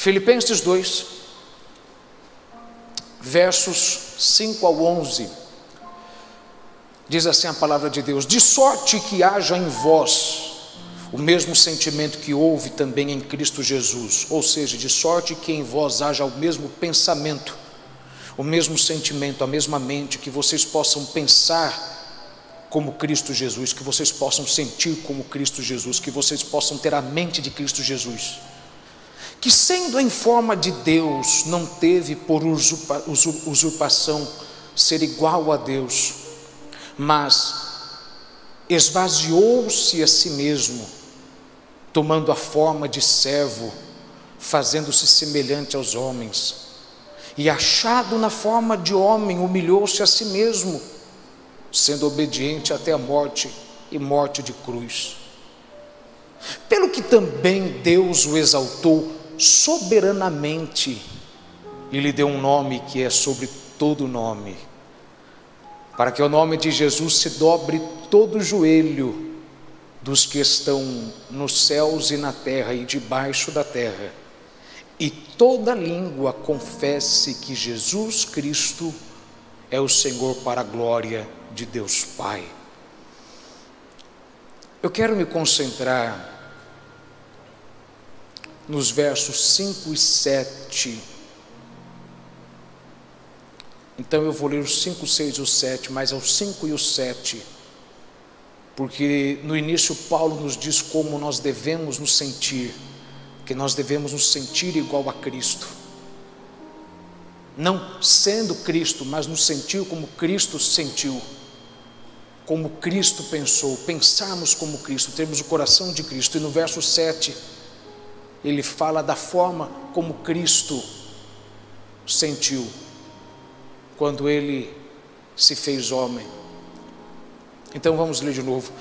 Filipenses 2, versos 5 ao 11, diz assim a palavra de Deus: de sorte que haja em vós o mesmo sentimento que houve também em Cristo Jesus, ou seja, de sorte que em vós haja o mesmo pensamento, o mesmo sentimento, a mesma mente, que vocês possam pensar como Cristo Jesus, que vocês possam sentir como Cristo Jesus, que vocês possam ter a mente de Cristo Jesus, que sendo em forma de Deus, não teve por usurpação ser igual a Deus, mas esvaziou-se a si mesmo, tomando a forma de servo, fazendo-se semelhante aos homens, e achado na forma de homem, humilhou-se a si mesmo, sendo obediente até a morte, e morte de cruz. Pelo que também Deus o exaltou soberanamente, e lhe deu um nome que é sobre todo nome, para que o nome de Jesus se dobre todo o joelho dos que estão nos céus e na terra e debaixo da terra, e toda língua confesse que Jesus Cristo é o Senhor, para a glória de Deus Pai. Eu quero me concentrar nos versos 5 e 7. Então eu vou ler os 5, 6 e o 7, mas é os 5 e o 7, porque no início Paulo nos diz como nós devemos nos sentir, que nós devemos nos sentir igual a Cristo, não sendo Cristo, mas nos sentir como Cristo sentiu, como Cristo pensou, pensarmos como Cristo, termos o coração de Cristo. E no verso 7, ele fala da forma como Cristo sentiu, quando ele se fez homem. Então vamos ler de novo: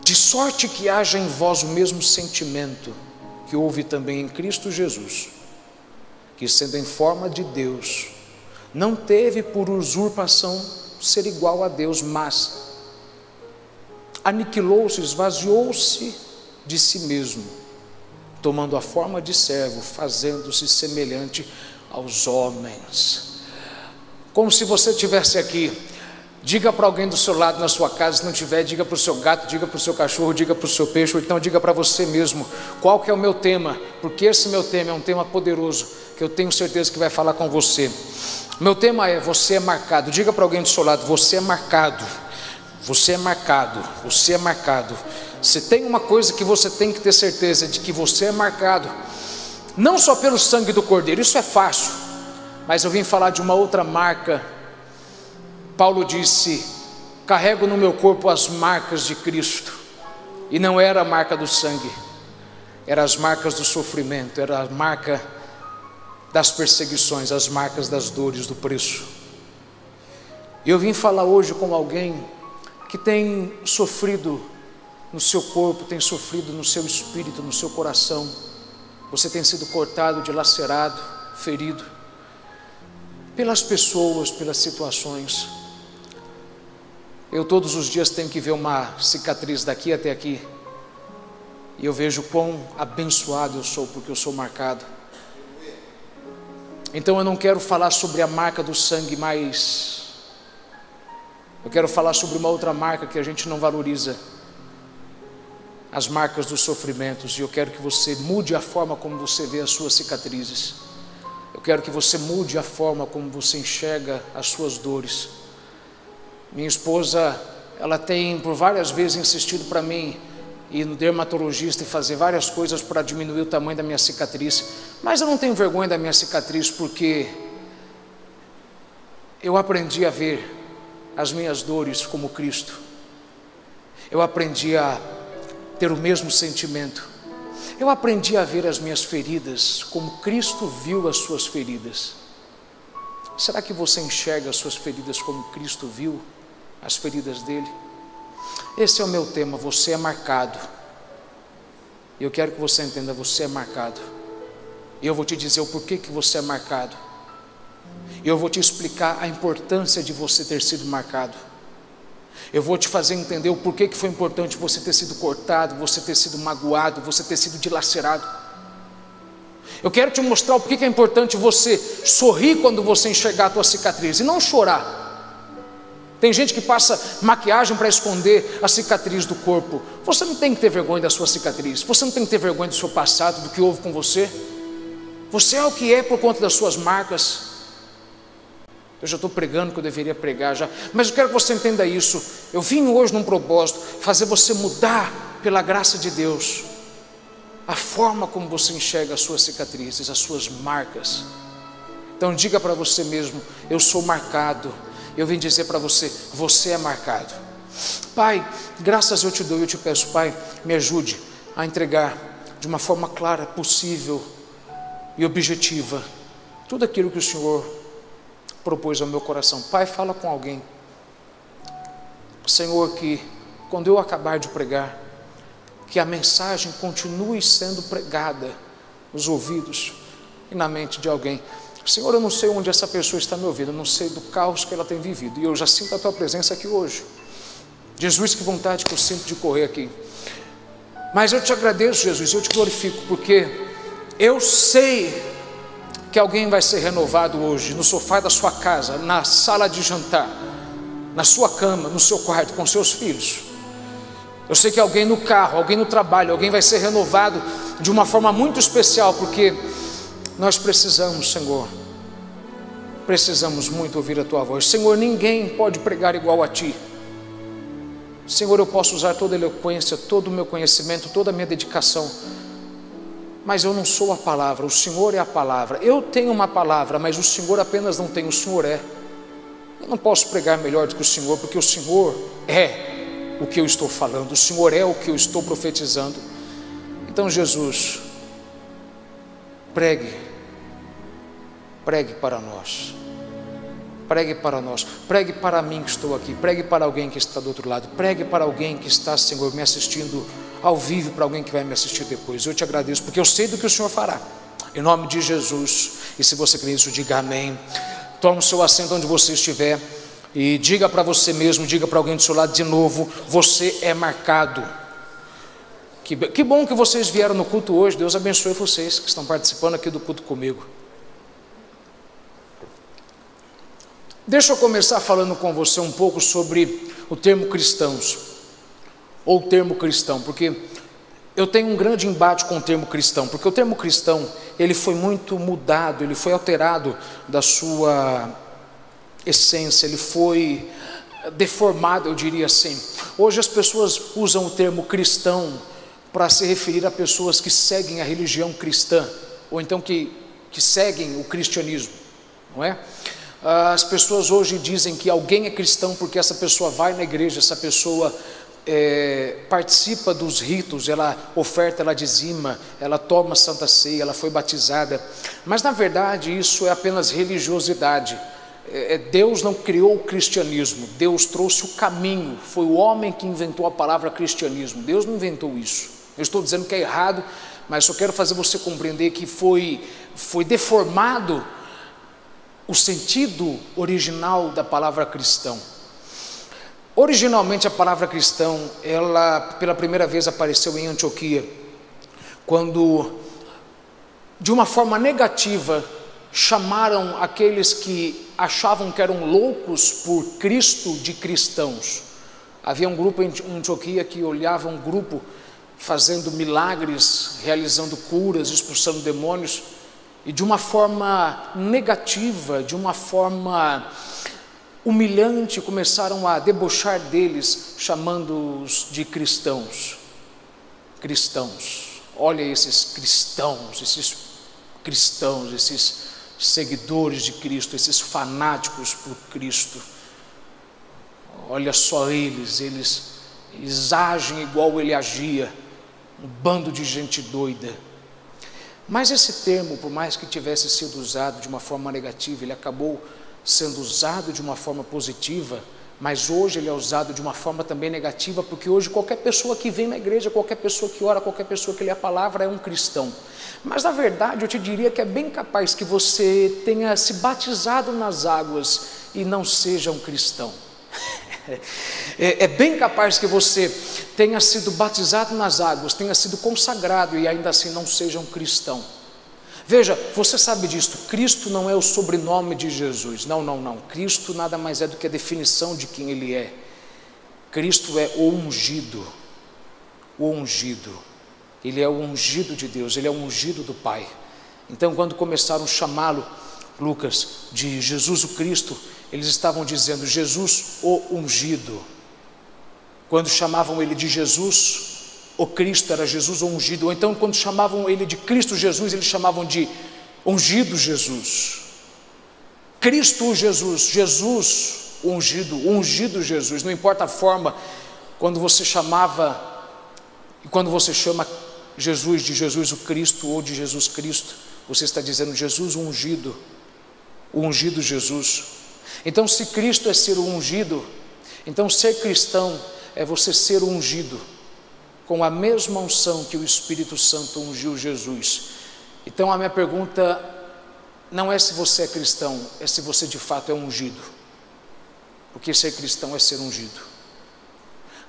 de sorte que haja em vós o mesmo sentimento que houve também em Cristo Jesus, que sendo em forma de Deus, não teve por usurpação ser igual a Deus, mas aniquilou-se, esvaziou-se de si mesmo, tomando a forma de servo, fazendo-se semelhante aos homens. Como se você estivesse aqui, diga para alguém do seu lado na sua casa, se não tiver, diga para o seu gato, diga para o seu cachorro, diga para o seu peixe, ou então diga para você mesmo, qual que é o meu tema, porque esse meu tema é um tema poderoso, que eu tenho certeza que vai falar com você. Meu tema é: você é marcado. Diga para alguém do seu lado: você é marcado, você é marcado, você é marcado. Se tem uma coisa que você tem que ter certeza, de que você é marcado, não só pelo sangue do Cordeiro, isso é fácil, mas eu vim falar de uma outra marca. Paulo disse: carrego no meu corpo as marcas de Cristo, e não era a marca do sangue, eram as marcas do sofrimento, era a marca das perseguições, as marcas das dores, do preço. Eu vim falar hoje com alguém que tem sofrido no seu corpo, tem sofrido no seu espírito, no seu coração. Você tem sido cortado, dilacerado, ferido pelas pessoas, pelas situações. Eu todos os dias tenho que ver uma cicatriz daqui até aqui, e eu vejo quão abençoado eu sou, porque eu sou marcado. Então eu não quero falar sobre a marca do sangue, mas eu quero falar sobre uma outra marca que a gente não valoriza, as marcas dos sofrimentos. E eu quero que você mude a forma como você vê as suas cicatrizes. Eu quero que você mude a forma como você enxerga as suas dores. Minha esposa, ela tem por várias vezes insistido para mim ir no dermatologista e fazer várias coisas para diminuir o tamanho da minha cicatriz, mas eu não tenho vergonha da minha cicatriz, porque eu aprendi a ver as minhas dores como Cristo. Eu aprendi a ter o mesmo sentimento. Eu aprendi a ver as minhas feridas como Cristo viu as suas feridas. Será que você enxerga as suas feridas como Cristo viu as feridas dele? Esse é o meu tema: você é marcado. E eu quero que você entenda: você é marcado. E eu vou te dizer o porquê que você é marcado. E eu vou te explicar a importância de você ter sido marcado. Eu vou te fazer entender o porquê que foi importante você ter sido cortado, você ter sido magoado, você ter sido dilacerado. Eu quero te mostrar o porquê que é importante você sorrir quando você enxergar a tua cicatriz e não chorar. Tem gente que passa maquiagem para esconder a cicatriz do corpo. Você não tem que ter vergonha da sua cicatriz. Você não tem que ter vergonha do seu passado, do que houve com você. Você é o que é por conta das suas marcas. Eu já estou pregando que eu deveria pregar já, mas eu quero que você entenda isso. Eu vim hoje num propósito, fazer você mudar pela graça de Deus a forma como você enxerga as suas cicatrizes, as suas marcas. Então diga para você mesmo: eu sou marcado. Eu vim dizer para você: você é marcado. Pai, graças eu te dou e eu te peço, Pai, me ajude a entregar de uma forma clara, possível e objetiva tudo aquilo que o Senhor propôs ao meu coração. Pai, fala com alguém, Senhor, que quando eu acabar de pregar, que a mensagem continue sendo pregada nos ouvidos e na mente de alguém. Senhor, eu não sei onde essa pessoa está me ouvindo, eu não sei do caos que ela tem vivido, e eu já sinto a tua presença aqui hoje. Jesus, que vontade que eu sinto de correr aqui. Mas eu te agradeço, Jesus, eu te glorifico, porque eu sei que alguém vai ser renovado hoje, no sofá da sua casa, na sala de jantar, na sua cama, no seu quarto, com seus filhos. Eu sei que alguém no carro, alguém no trabalho, alguém vai ser renovado de uma forma muito especial, porque nós precisamos, Senhor, precisamos muito ouvir a tua voz. Senhor, ninguém pode pregar igual a ti. Senhor, eu posso usar toda a eloquência, todo o meu conhecimento, toda a minha dedicação, mas eu não sou a palavra, o Senhor é a palavra. Eu tenho uma palavra, mas o Senhor apenas não tem, o Senhor é. Eu não posso pregar melhor do que o Senhor, porque o Senhor é o que eu estou falando, o Senhor é o que eu estou profetizando. Então, Jesus, pregue para nós, pregue para nós, pregue para mim que estou aqui, pregue para alguém que está do outro lado, pregue para alguém que está, Senhor, me assistindo ao vivo, para alguém que vai me assistir depois. Eu te agradeço, porque eu sei do que o Senhor fará, em nome de Jesus. E se você crê nisso, diga amém. Tome o seu assento onde você estiver e diga para você mesmo, diga para alguém do seu lado de novo: você é marcado. Que bom que vocês vieram no culto hoje. Deus abençoe vocês que estão participando aqui do culto comigo. Deixa eu começar falando com você um pouco sobre o termo cristãos, ou termo cristão, porque eu tenho um grande embate com o termo cristão, porque o termo cristão, ele foi muito mudado, ele foi alterado da sua essência, ele foi deformado, eu diria assim. Hoje as pessoas usam o termo cristão para se referir a pessoas que seguem a religião cristã, ou então que seguem o cristianismo, não é? As pessoas hoje dizem que alguém é cristão porque essa pessoa vai na igreja, essa pessoa participa dos ritos, ela oferta, ela dizima, ela toma santa ceia, ela foi batizada. Mas na verdade isso é apenas religiosidade. Deus não criou o cristianismo, Deus trouxe o caminho. Foi o homem que inventou a palavra cristianismo, Deus não inventou isso. Eu estou dizendo que é errado, mas só quero fazer você compreender que foi deformado o sentido original da palavra cristão. Originalmente a palavra cristão, ela pela primeira vez apareceu em Antioquia, quando de uma forma negativa chamaram aqueles que achavam que eram loucos por Cristo de cristãos. Havia um grupo em Antioquia que olhava um grupo fazendo milagres, realizando curas, expulsando demônios, e de uma forma negativa, de uma forma humilhante, começaram a debochar deles, chamando-os de cristãos. Cristãos, olha esses cristãos, esses seguidores de Cristo, esses fanáticos por Cristo. Olha só eles agem igual ele agia, um bando de gente doida. Mas esse termo, por mais que tivesse sido usado de uma forma negativa, ele acabou sendo usado de uma forma positiva, mas hoje ele é usado de uma forma também negativa, porque hoje qualquer pessoa que vem na igreja, qualquer pessoa que ora, qualquer pessoa que lê a palavra é um cristão. Mas na verdade eu te diria que é bem capaz que você tenha se batizado nas águas e não seja um cristão. É bem capaz que você tenha sido batizado nas águas, tenha sido consagrado e ainda assim não seja um cristão. Veja, você sabe disso, Cristo não é o sobrenome de Jesus, não, Cristo nada mais é do que a definição de quem Ele é. Cristo é o ungido, Ele é o ungido de Deus, Ele é o ungido do Pai. Então quando começaram a chamá-lo, Lucas, de Jesus o Cristo, eles estavam dizendo Jesus o ungido. Quando chamavam Ele de Jesus o Cristo, era Jesus o ungido. Ou então quando chamavam Ele de Cristo Jesus, eles chamavam de ungido Jesus. Cristo Jesus, Jesus ungido, ungido Jesus. Não importa a forma, quando você chamava e quando você chama Jesus de Jesus o Cristo ou de Jesus Cristo, você está dizendo Jesus o ungido Jesus. Então se Cristo é ser o ungido, então ser cristão é você ser o ungido com a mesma unção que o Espírito Santo ungiu Jesus. Então a minha pergunta não é se você é cristão, é se você de fato é ungido, porque ser cristão é ser ungido.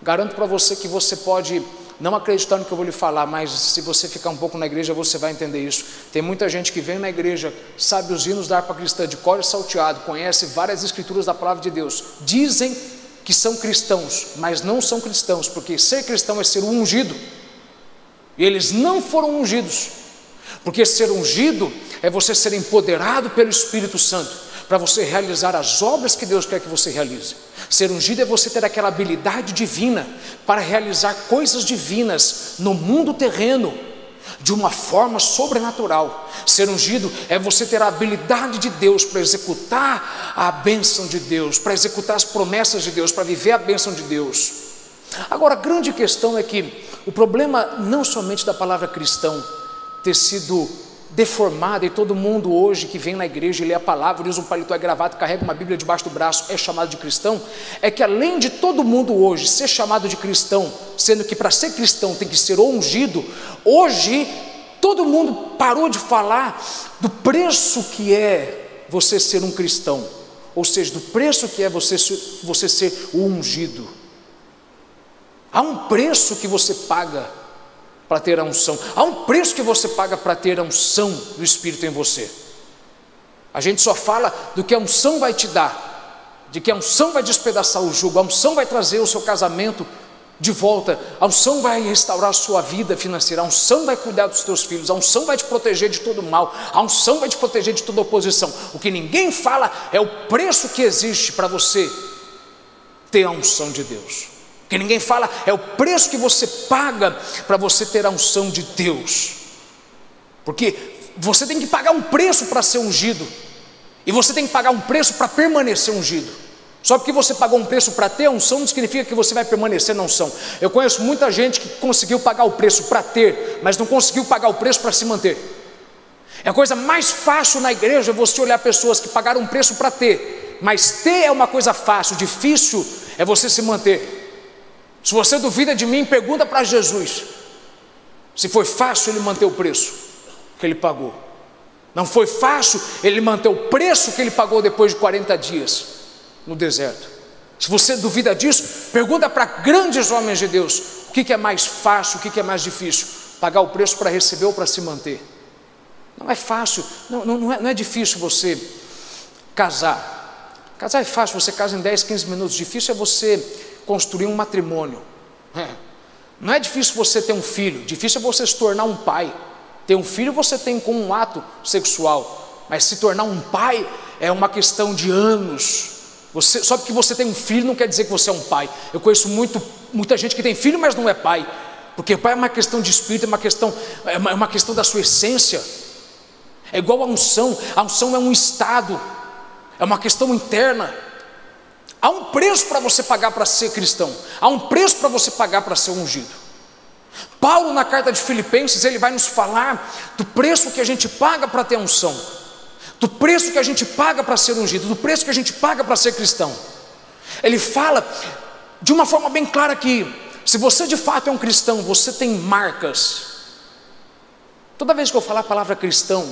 Garanto para você que você pode não acreditar no que eu vou lhe falar, mas se você ficar um pouco na igreja você vai entender isso. Tem muita gente que vem na igreja, sabe os hinos da harpa cristã de cor e salteado, conhece várias escrituras da palavra de Deus, dizem que são cristãos, mas não são cristãos, porque ser cristão é ser ungido, e eles não foram ungidos, porque ser ungido é você ser empoderado pelo Espírito Santo, para você realizar as obras que Deus quer que você realize. Ser ungido é você ter aquela habilidade divina, para realizar coisas divinas no mundo terreno, de uma forma sobrenatural. Ser ungido é você ter a habilidade de Deus para executar a bênção de Deus, para executar as promessas de Deus, para viver a bênção de Deus. Agora a grande questão é que o problema não somente da palavra cristão ter sido deformada, e todo mundo hoje que vem na igreja e lê a palavra, usa um paletó e gravata, carrega uma Bíblia debaixo do braço, é chamado de cristão, é que além de todo mundo hoje ser chamado de cristão, sendo que para ser cristão tem que ser ungido, hoje todo mundo parou de falar do preço que é você ser um cristão, ou seja, do preço que é você ser o ungido. Há um preço que você paga para ter a unção, há um preço que você paga para ter a unção do Espírito em você. A gente só fala do que a unção vai te dar, de que a unção vai despedaçar o jugo, a unção vai trazer o seu casamento de volta, a unção vai restaurar a sua vida financeira, a unção vai cuidar dos teus filhos, a unção vai te proteger de todo mal, a unção vai te proteger de toda oposição. O que ninguém fala é o preço que existe para você ter a unção de Deus. O que ninguém fala é o preço que você paga para você ter a unção de Deus, porque você tem que pagar um preço para ser ungido, e você tem que pagar um preço para permanecer ungido. Só porque você pagou um preço para ter a unção não significa que você vai permanecer na unção. Eu conheço muita gente que conseguiu pagar o preço para ter, mas não conseguiu pagar o preço para se manter. É a coisa mais fácil na igreja você olhar pessoas que pagaram um preço para ter, mas ter é uma coisa fácil, difícil é você se manter. Se você duvida de mim, pergunta para Jesus se foi fácil ele manter o preço que ele pagou. Não foi fácil ele manter o preço que ele pagou depois de 40 dias no deserto. Se você duvida disso, pergunta para grandes homens de Deus o que é mais fácil, o que é mais difícil, pagar o preço para receber ou para se manter. Não é fácil, não é difícil você casar. Casar é fácil, você casa em 10, 15 minutos. Difícil é você construir um matrimônio. Não é difícil você ter um filho, difícil é você se tornar um pai. Ter um filho você tem como um ato sexual, mas se tornar um pai é uma questão de anos. Só porque você tem um filho não quer dizer que você é um pai. Eu conheço muita gente que tem filho, mas não é pai, porque pai é uma questão de espírito, é uma questão da sua essência. É igual a unção é um estado, é uma questão interna. Há um preço para você pagar para ser cristão, há um preço para você pagar para ser ungido. Paulo, na carta de Filipenses, ele vai nos falar do preço que a gente paga para ter unção, do preço que a gente paga para ser ungido, do preço que a gente paga para ser cristão. Ele fala de uma forma bem clara que, se você de fato é um cristão, você tem marcas. Toda vez que eu falar a palavra cristão,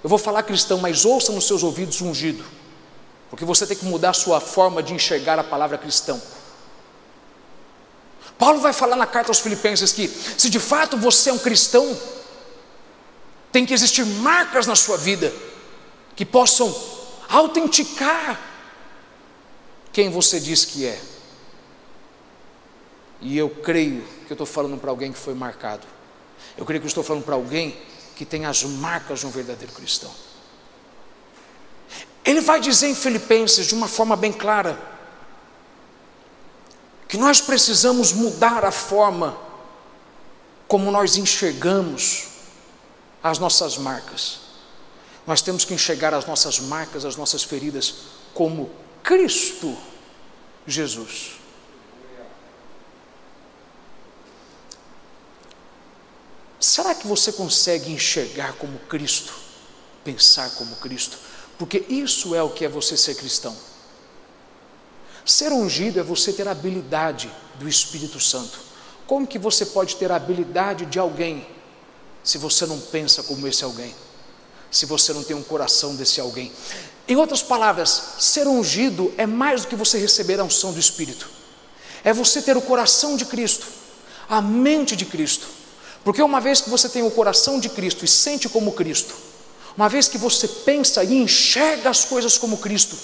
eu vou falar cristão, mas ouça nos seus ouvidos ungido, porque você tem que mudar a sua forma de enxergar a palavra cristão. Paulo vai falar na carta aos Filipenses que, se de fato você é um cristão, Tem que existir marcas na sua vida que possam autenticar quem você diz que é. E eu creio que eu estou falando para alguém que foi marcado. Eu creio que eu estou falando para alguém que tem as marcas de um verdadeiro cristão. Ele vai dizer em Filipenses de uma forma bem clara que nós precisamos mudar a forma como nós enxergamos as nossas marcas. Nós temos que enxergar as nossas marcas, as nossas feridas como Cristo Jesus. Será que você consegue enxergar como Cristo, pensar como Cristo? Porque isso é o que é você ser cristão. Ser ungido é você ter a habilidade do Espírito Santo. Como que você pode ter a habilidade de alguém se você não pensa como esse alguém? Se você não tem um coração desse alguém? Em outras palavras, ser ungido é mais do que você receber a unção do Espírito. É você ter o coração de Cristo, a mente de Cristo. Porque uma vez que você tem o coração de Cristo e sente como Cristo, uma vez que você pensa e enxerga as coisas como Cristo,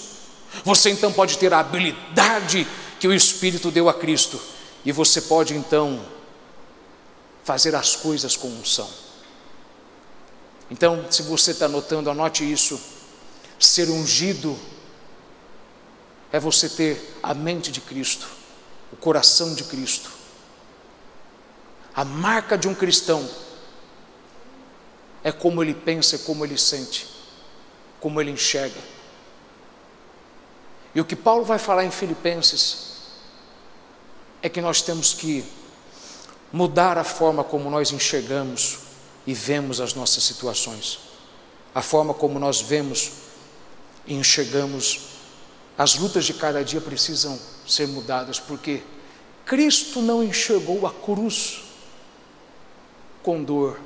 você então pode ter a habilidade que o Espírito deu a Cristo, e você pode então fazer as coisas com unção. Então, se você está anotando, anote isso. Ser ungido é você ter a mente de Cristo, o coração de Cristo. A marca de um cristão é como ele pensa, é como ele sente, como ele enxerga. E o que Paulo vai falar em Filipenses é que nós temos que mudar a forma como nós enxergamos e vemos as nossas situações, a forma como nós vemos e enxergamos as lutas de cada dia precisam ser mudadas, porque Cristo não enxergou a cruz com dor.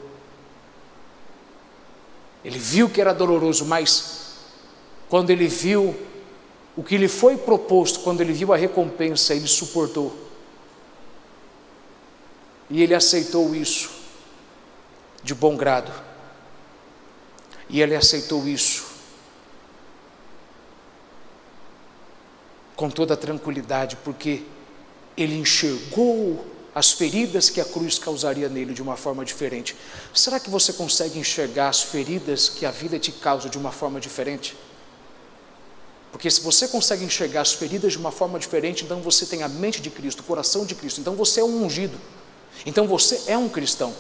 Ele viu que era doloroso, mas quando ele viu o que lhe foi proposto, quando ele viu a recompensa, ele suportou. E ele aceitou isso de bom grado. E ele aceitou isso com toda a tranquilidade, porque ele enxergou as feridas que a cruz causaria nele de uma forma diferente. Será que você consegue enxergar as feridas que a vida te causa de uma forma diferente? Porque se você consegue enxergar as feridas de uma forma diferente, então você tem a mente de Cristo, o coração de Cristo, então você é um ungido, então você é um cristão.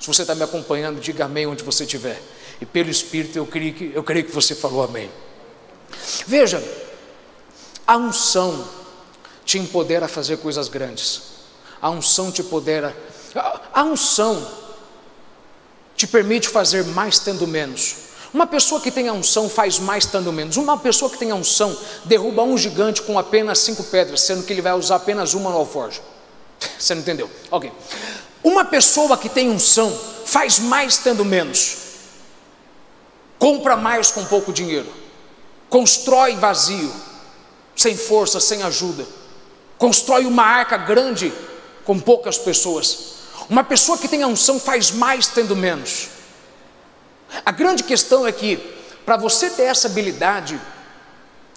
Se você está me acompanhando, diga amém onde você estiver, e pelo Espírito eu creio que você falou amém. Veja, a unção te empodera a fazer coisas grandes. A unção te empodera. A unção te permite fazer mais tendo menos. Uma pessoa que tem a unção faz mais tendo menos. Uma pessoa que tem a unção derruba um gigante com apenas 5 pedras, sendo que ele vai usar apenas uma no alforje. Você não entendeu? Ok. Uma pessoa que tem unção faz mais tendo menos. Compra mais com pouco dinheiro. Constrói vazio, sem força, sem ajuda. Constrói uma arca grande com poucas pessoas. Uma pessoa que tem a unção faz mais tendo menos. A grande questão é que para você ter essa habilidade,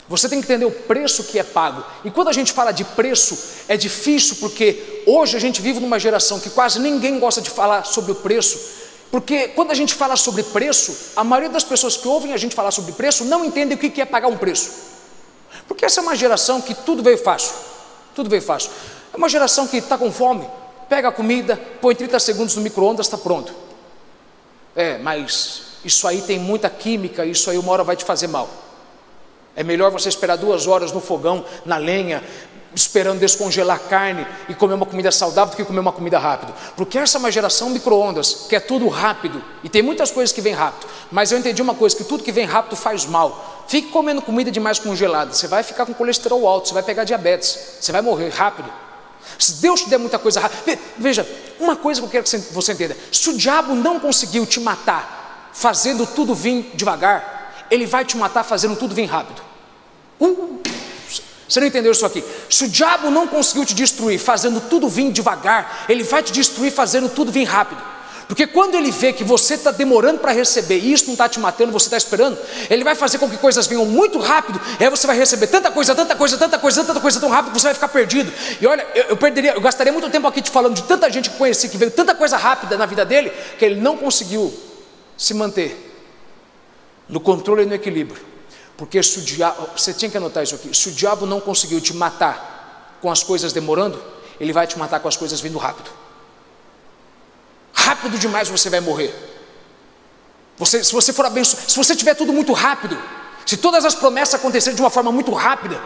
você tem que entender o preço que é pago. E quando a gente fala de preço, é difícil, porque hoje a gente vive numa geração que quase ninguém gosta de falar sobre o preço, porque quando a gente fala sobre preço, a maioria das pessoas que ouvem a gente falar sobre preço não entendem o que é pagar um preço, porque essa é uma geração que tudo veio fácil. Tudo veio fácil. É uma geração que está com fome, pega a comida, põe 30 segundos no micro-ondas, está pronto. Mas isso aí tem muita química, isso aí uma hora vai te fazer mal. É melhor você esperar 2 horas no fogão, na lenha, esperando descongelar a carne e comer uma comida saudável do que comer uma comida rápido. Porque essa é uma geração micro-ondas, que é tudo rápido, e tem muitas coisas que vêm rápido, mas eu entendi uma coisa, que tudo que vem rápido faz mal. Fique comendo comida demais congelada, você vai ficar com colesterol alto, você vai pegar diabetes, você vai morrer rápido. Se Deus te der muita coisa rápida, veja, uma coisa que eu quero que você entenda: se o diabo não conseguiu te matar fazendo tudo vir devagar, ele vai te matar fazendo tudo vir rápido. Você não entendeu isso aqui? Se o diabo não conseguiu te destruir fazendo tudo vir devagar, ele vai te destruir fazendo tudo vir rápido. Porque quando ele vê que você está demorando para receber e isso não está te matando, você está esperando, ele vai fazer com que coisas venham muito rápido, e aí você vai receber tanta coisa tão rápido que você vai ficar perdido. E olha, eu gastaria muito tempo aqui te falando de tanta gente que conheci, que veio tanta coisa rápida na vida dele, que ele não conseguiu se manter no controle e no equilíbrio. Porque se o diabo, você tinha que anotar isso aqui, se o diabo não conseguiu te matar com as coisas demorando, ele vai te matar com as coisas vindo rápido. Rápido demais você vai morrer. Se você for abençoado, se você tiver tudo muito rápido, se todas as promessas acontecerem de uma forma muito rápida,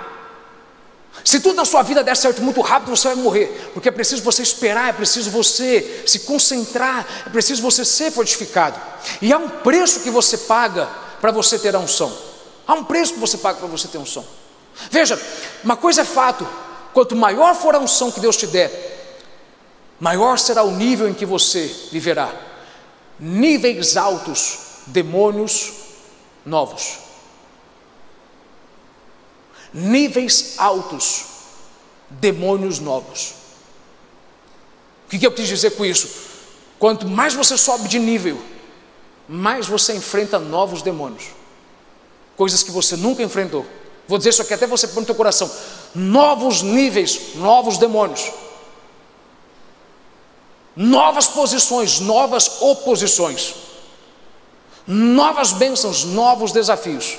se tudo na sua vida der certo muito rápido, você vai morrer. Porque é preciso você esperar, é preciso você se concentrar, é preciso você ser fortificado. E há um preço que você paga para você ter a unção. Há um preço que você paga para você ter a unção. Veja, uma coisa é fato: quanto maior for a unção que Deus te der, maior será o nível em que você viverá. Níveis altos, demônios novos. Níveis altos, demônios novos. O que eu quis dizer com isso? Quanto mais você sobe de nível, mais você enfrenta novos demônios, coisas que você nunca enfrentou. Vou dizer isso aqui até você pôr no teu coração: novos níveis, novos demônios, novas posições, novas oposições, novas bênçãos, novos desafios.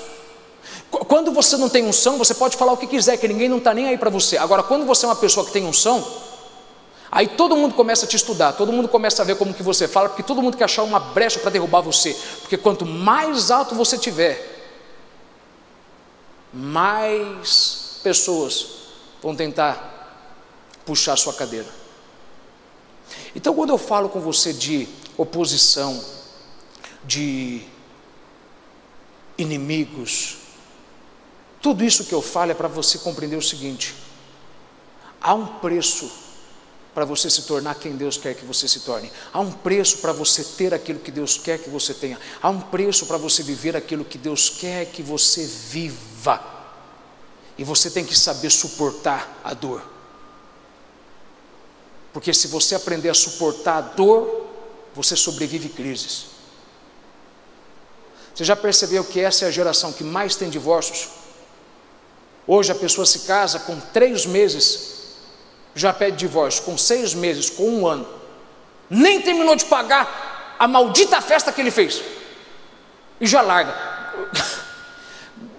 Quando você não tem unção, você pode falar o que quiser, que ninguém não está nem aí para você. Agora, quando você é uma pessoa que tem unção, aí todo mundo começa a te estudar, todo mundo começa a ver como que você fala, porque todo mundo quer achar uma brecha para derrubar você. Porque quanto mais alto você tiver, mais pessoas vão tentar puxar a sua cadeira. Então, quando eu falo com você de oposição, de inimigos, tudo isso que eu falo é para você compreender o seguinte: há um preço para você se tornar quem Deus quer que você se torne. Há um preço para você ter aquilo que Deus quer que você tenha. Há um preço para você viver aquilo que Deus quer que você viva. E você tem que saber suportar a dor. Porque se você aprender a suportar a dor, você sobrevive crises. Você já percebeu que essa é a geração que mais tem divórcios? Hoje a pessoa se casa com 3 meses, já pede divórcio, com 6 meses, com 1 ano, nem terminou de pagar a maldita festa que ele fez, e já larga.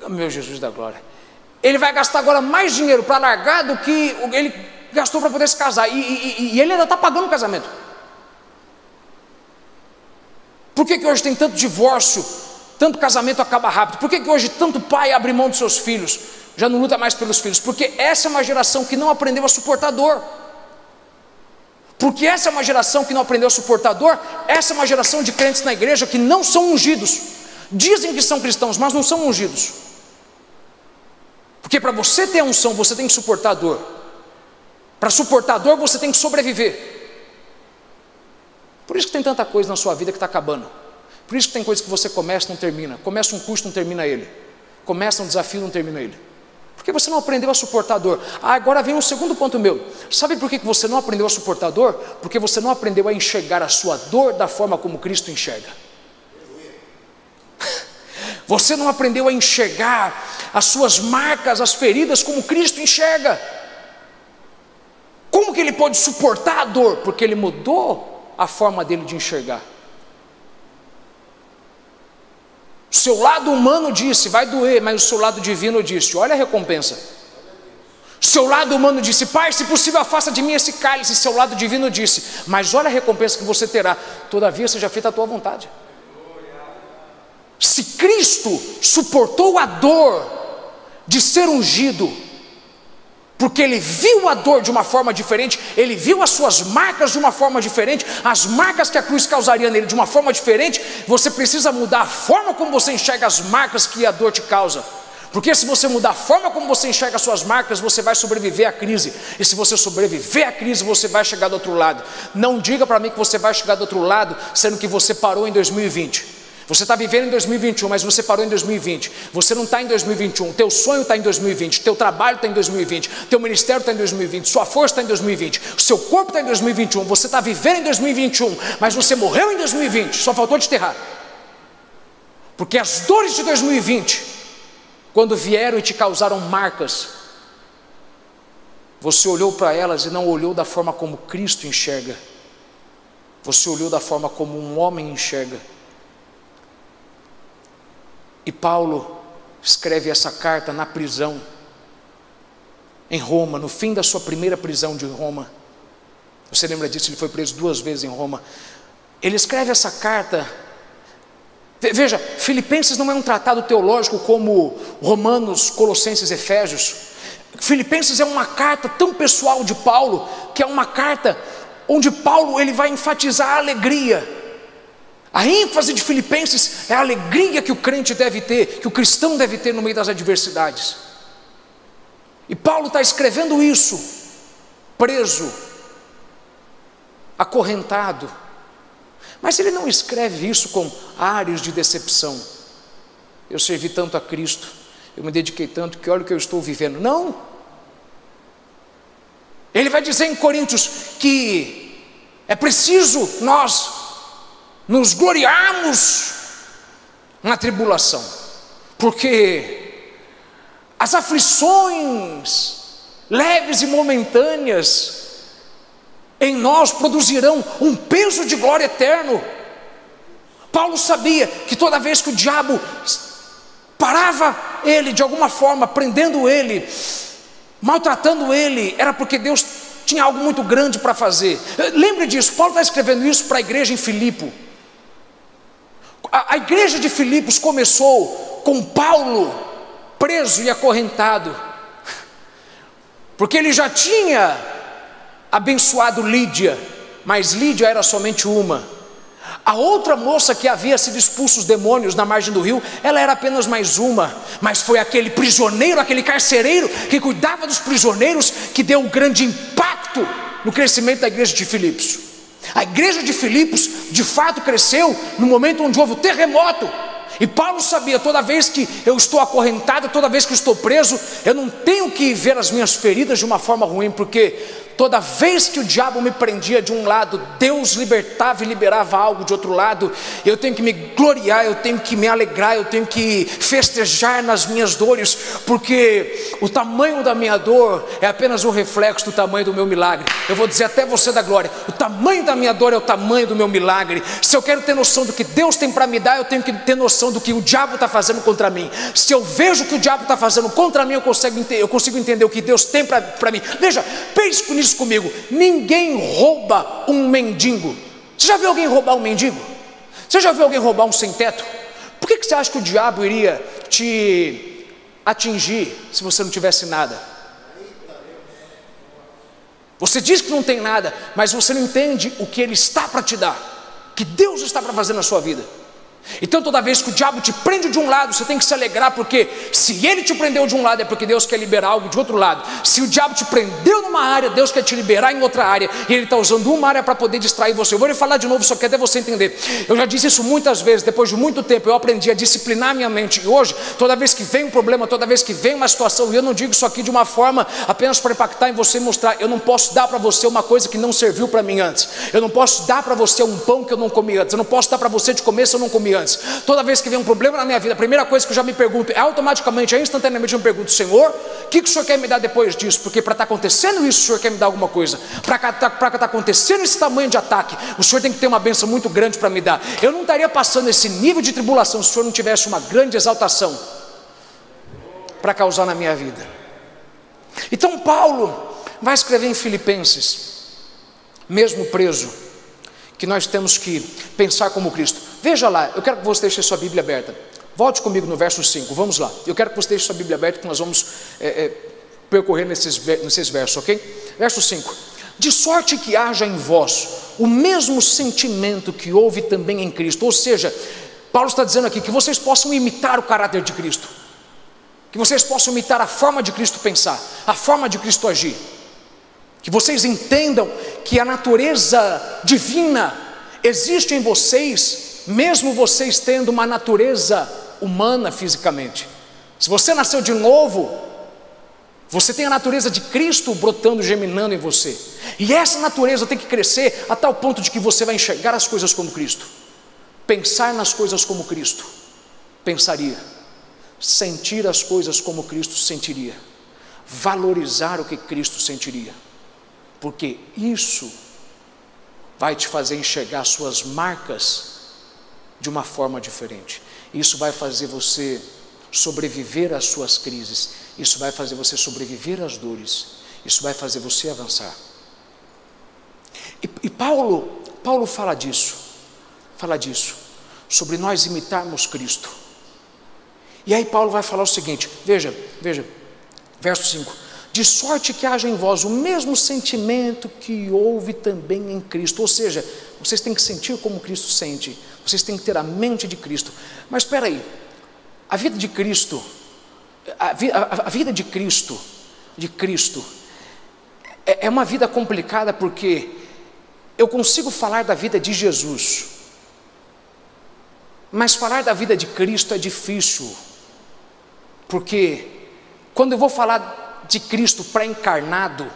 Meu Jesus da glória, ele vai gastar agora mais dinheiro para largar do que ele gastou para poder se casar, e ele ainda está pagando o casamento. Por que hoje tem tanto divórcio, tanto casamento acaba rápido? Por que hoje tanto pai abre mão dos seus filhos, já não luta mais pelos filhos? Porque essa é uma geração que não aprendeu a suportar dor. Porque essa é uma geração que não aprendeu a suportar dor. Essa é uma geração de crentes na igreja que não são ungidos, dizem que são cristãos, mas não são ungidos. Porque para você ter a unção, você tem que suportar a dor. Para suportar a dor, você tem que sobreviver. Por isso que tem tanta coisa na sua vida que está acabando. Por isso que tem coisa que você começa e não termina. Começa um curso, não termina ele. Começa um desafio, não termina ele. Porque você não aprendeu a suportar a dor. Agora vem um segundo ponto meu. Sabe por que você não aprendeu a suportar a dor? Porque você não aprendeu a enxergar a sua dor da forma como Cristo enxerga. Você não aprendeu a enxergar as suas marcas, as feridas como Cristo enxerga. Como que ele pode suportar a dor? Porque ele mudou a forma dele de enxergar. O seu lado humano disse, vai doer, mas o seu lado divino disse, olha a recompensa. O seu lado humano disse, Pai, se possível afasta de mim esse cálice. E seu lado divino disse, mas olha a recompensa que você terá, todavia seja feita a tua vontade. Se Cristo suportou a dor de ser ungido, porque ele viu a dor de uma forma diferente, ele viu as suas marcas de uma forma diferente, as marcas que a cruz causaria nele de uma forma diferente, você precisa mudar a forma como você enxerga as marcas que a dor te causa. Porque se você mudar a forma como você enxerga as suas marcas, você vai sobreviver à crise. E se você sobreviver à crise, você vai chegar do outro lado. Não diga para mim que você vai chegar do outro lado, sendo que você parou em 2020. Você está vivendo em 2021, mas você parou em 2020. Você não está em 2021. Teu sonho está em 2020. Teu trabalho está em 2020. Teu ministério está em 2020. Sua força está em 2020. O seu corpo está em 2021. Você está vivendo em 2021, mas você morreu em 2020. Só faltou te enterrar. Porque as dores de 2020, quando vieram e te causaram marcas, você olhou para elas e não olhou da forma como Cristo enxerga. Você olhou da forma como um homem enxerga. E Paulo escreve essa carta na prisão, em Roma, no fim da sua primeira prisão de Roma. Você lembra disso? Ele foi preso 2 vezes em Roma. Ele escreve essa carta. Veja, Filipenses não é um tratado teológico como Romanos, Colossenses, Efésios. Filipenses é uma carta tão pessoal de Paulo, que é uma carta onde Paulo ele vai enfatizar a alegria. A ênfase de Filipenses é a alegria que o crente deve ter, que o cristão deve ter no meio das adversidades. E Paulo está escrevendo isso, preso, acorrentado. Mas ele não escreve isso com ares de decepção. Eu servi tanto a Cristo, eu me dediquei tanto, que olha o que eu estou vivendo. Não. Ele vai dizer em Coríntios que é preciso nós nos gloriarmos na tribulação, porque as aflições leves e momentâneas em nós produzirão um peso de glória eterno. Paulo sabia que toda vez que o diabo parava ele de alguma forma, prendendo ele, maltratando ele, era porque Deus tinha algo muito grande para fazer. Lembre disso, Paulo está escrevendo isso para a igreja em Filipe. A igreja de Filipos começou com Paulo preso e acorrentado, porque ele já tinha abençoado Lídia, mas Lídia era somente uma. A outra moça que havia sido expulso os demônios na margem do rio, ela era apenas mais uma, mas foi aquele prisioneiro, aquele carcereiro que cuidava dos prisioneiros, que deu um grande impacto no crescimento da igreja de Filipos. A igreja de Filipos de fato cresceu no momento onde houve o terremoto. E Paulo sabia, toda vez que eu estou acorrentado, toda vez que eu estou preso, eu não tenho que ver as minhas feridas de uma forma ruim, porque toda vez que o diabo me prendia de um lado, Deus libertava e liberava algo de outro lado. Eu tenho que me gloriar, eu tenho que me alegrar, eu tenho que festejar nas minhas dores, porque o tamanho da minha dor é apenas um reflexo do tamanho do meu milagre. Eu vou dizer até você da glória, o tamanho da minha dor é o tamanho do meu milagre. Se eu quero ter noção do que Deus tem para me dar, eu tenho que ter noção do que o diabo está fazendo contra mim. Se eu vejo o que o diabo está fazendo contra mim, eu consigo entender o que Deus tem para mim. Veja, pense nisso comigo. Ninguém rouba um mendigo. Você já viu alguém roubar um mendigo? Você já viu alguém roubar um sem teto? Por que você acha que o diabo iria te atingir se você não tivesse nada? Você diz que não tem nada, mas você não entende o que ele está para te dar, que Deus está para fazer na sua vida. Então toda vez que o diabo te prende de um lado, você tem que se alegrar, porque se ele te prendeu de um lado, é porque Deus quer liberar algo de outro lado. Se o diabo te prendeu numa área, Deus quer te liberar em outra área, e ele está usando uma área para poder distrair você. Eu vou lhe falar de novo, só que até você entender. Eu já disse isso muitas vezes. Depois de muito tempo eu aprendi a disciplinar minha mente, e hoje, toda vez que vem um problema, toda vez que vem uma situação, e eu não digo isso aqui de uma forma apenas para impactar em você e mostrar, eu não posso dar para você uma coisa que não serviu para mim antes. Eu não posso dar para você um pão que eu não comi antes. Eu não posso dar para você de comer se eu não comi antes. Toda vez que vem um problema na minha vida, a primeira coisa que eu já me pergunto, automaticamente, instantaneamente eu me pergunto: Senhor, o que o Senhor quer me dar depois disso? Porque para estar acontecendo isso, o Senhor quer me dar alguma coisa. Para estar acontecendo esse tamanho de ataque, o Senhor tem que ter uma bênção muito grande para me dar. Eu não estaria passando esse nível de tribulação se o Senhor não tivesse uma grande exaltação para causar na minha vida. Então Paulo vai escrever em Filipenses, mesmo preso, que nós temos que pensar como Cristo. Veja lá, eu quero que você deixe sua Bíblia aberta. Volte comigo no verso 5, vamos lá. Eu quero que você deixe sua Bíblia aberta, que nós vamos percorrer nesses versos, ok? Verso 5: de sorte que haja em vós o mesmo sentimento que houve também em Cristo. Ou seja, Paulo está dizendo aqui que vocês possam imitar o caráter de Cristo, que vocês possam imitar a forma de Cristo pensar, a forma de Cristo agir, que vocês entendam que a natureza divina existe em vocês mesmo vocês tendo uma natureza humana fisicamente. Se você nasceu de novo, você tem a natureza de Cristo brotando, germinando em você. E essa natureza tem que crescer a tal ponto de que você vai enxergar as coisas como Cristo, pensar nas coisas como Cristo pensaria, sentir as coisas como Cristo sentiria, valorizar o que Cristo sentiria, porque isso vai te fazer enxergar suas marcas de uma forma diferente. Isso vai fazer você sobreviver às suas crises, isso vai fazer você sobreviver às dores, isso vai fazer você avançar. E Paulo fala disso, sobre nós imitarmos Cristo. E aí Paulo vai falar o seguinte, veja, verso 5: de sorte que haja em vós o mesmo sentimento que houve também em Cristo. Ou seja, vocês têm que sentir como Cristo sente, vocês têm que ter a mente de Cristo. Mas espera aí, a vida de Cristo, a vida de Cristo é uma vida complicada, porque eu consigo falar da vida de Jesus, mas falar da vida de Cristo é difícil, porque quando eu vou falar de Cristo pré-encarnado,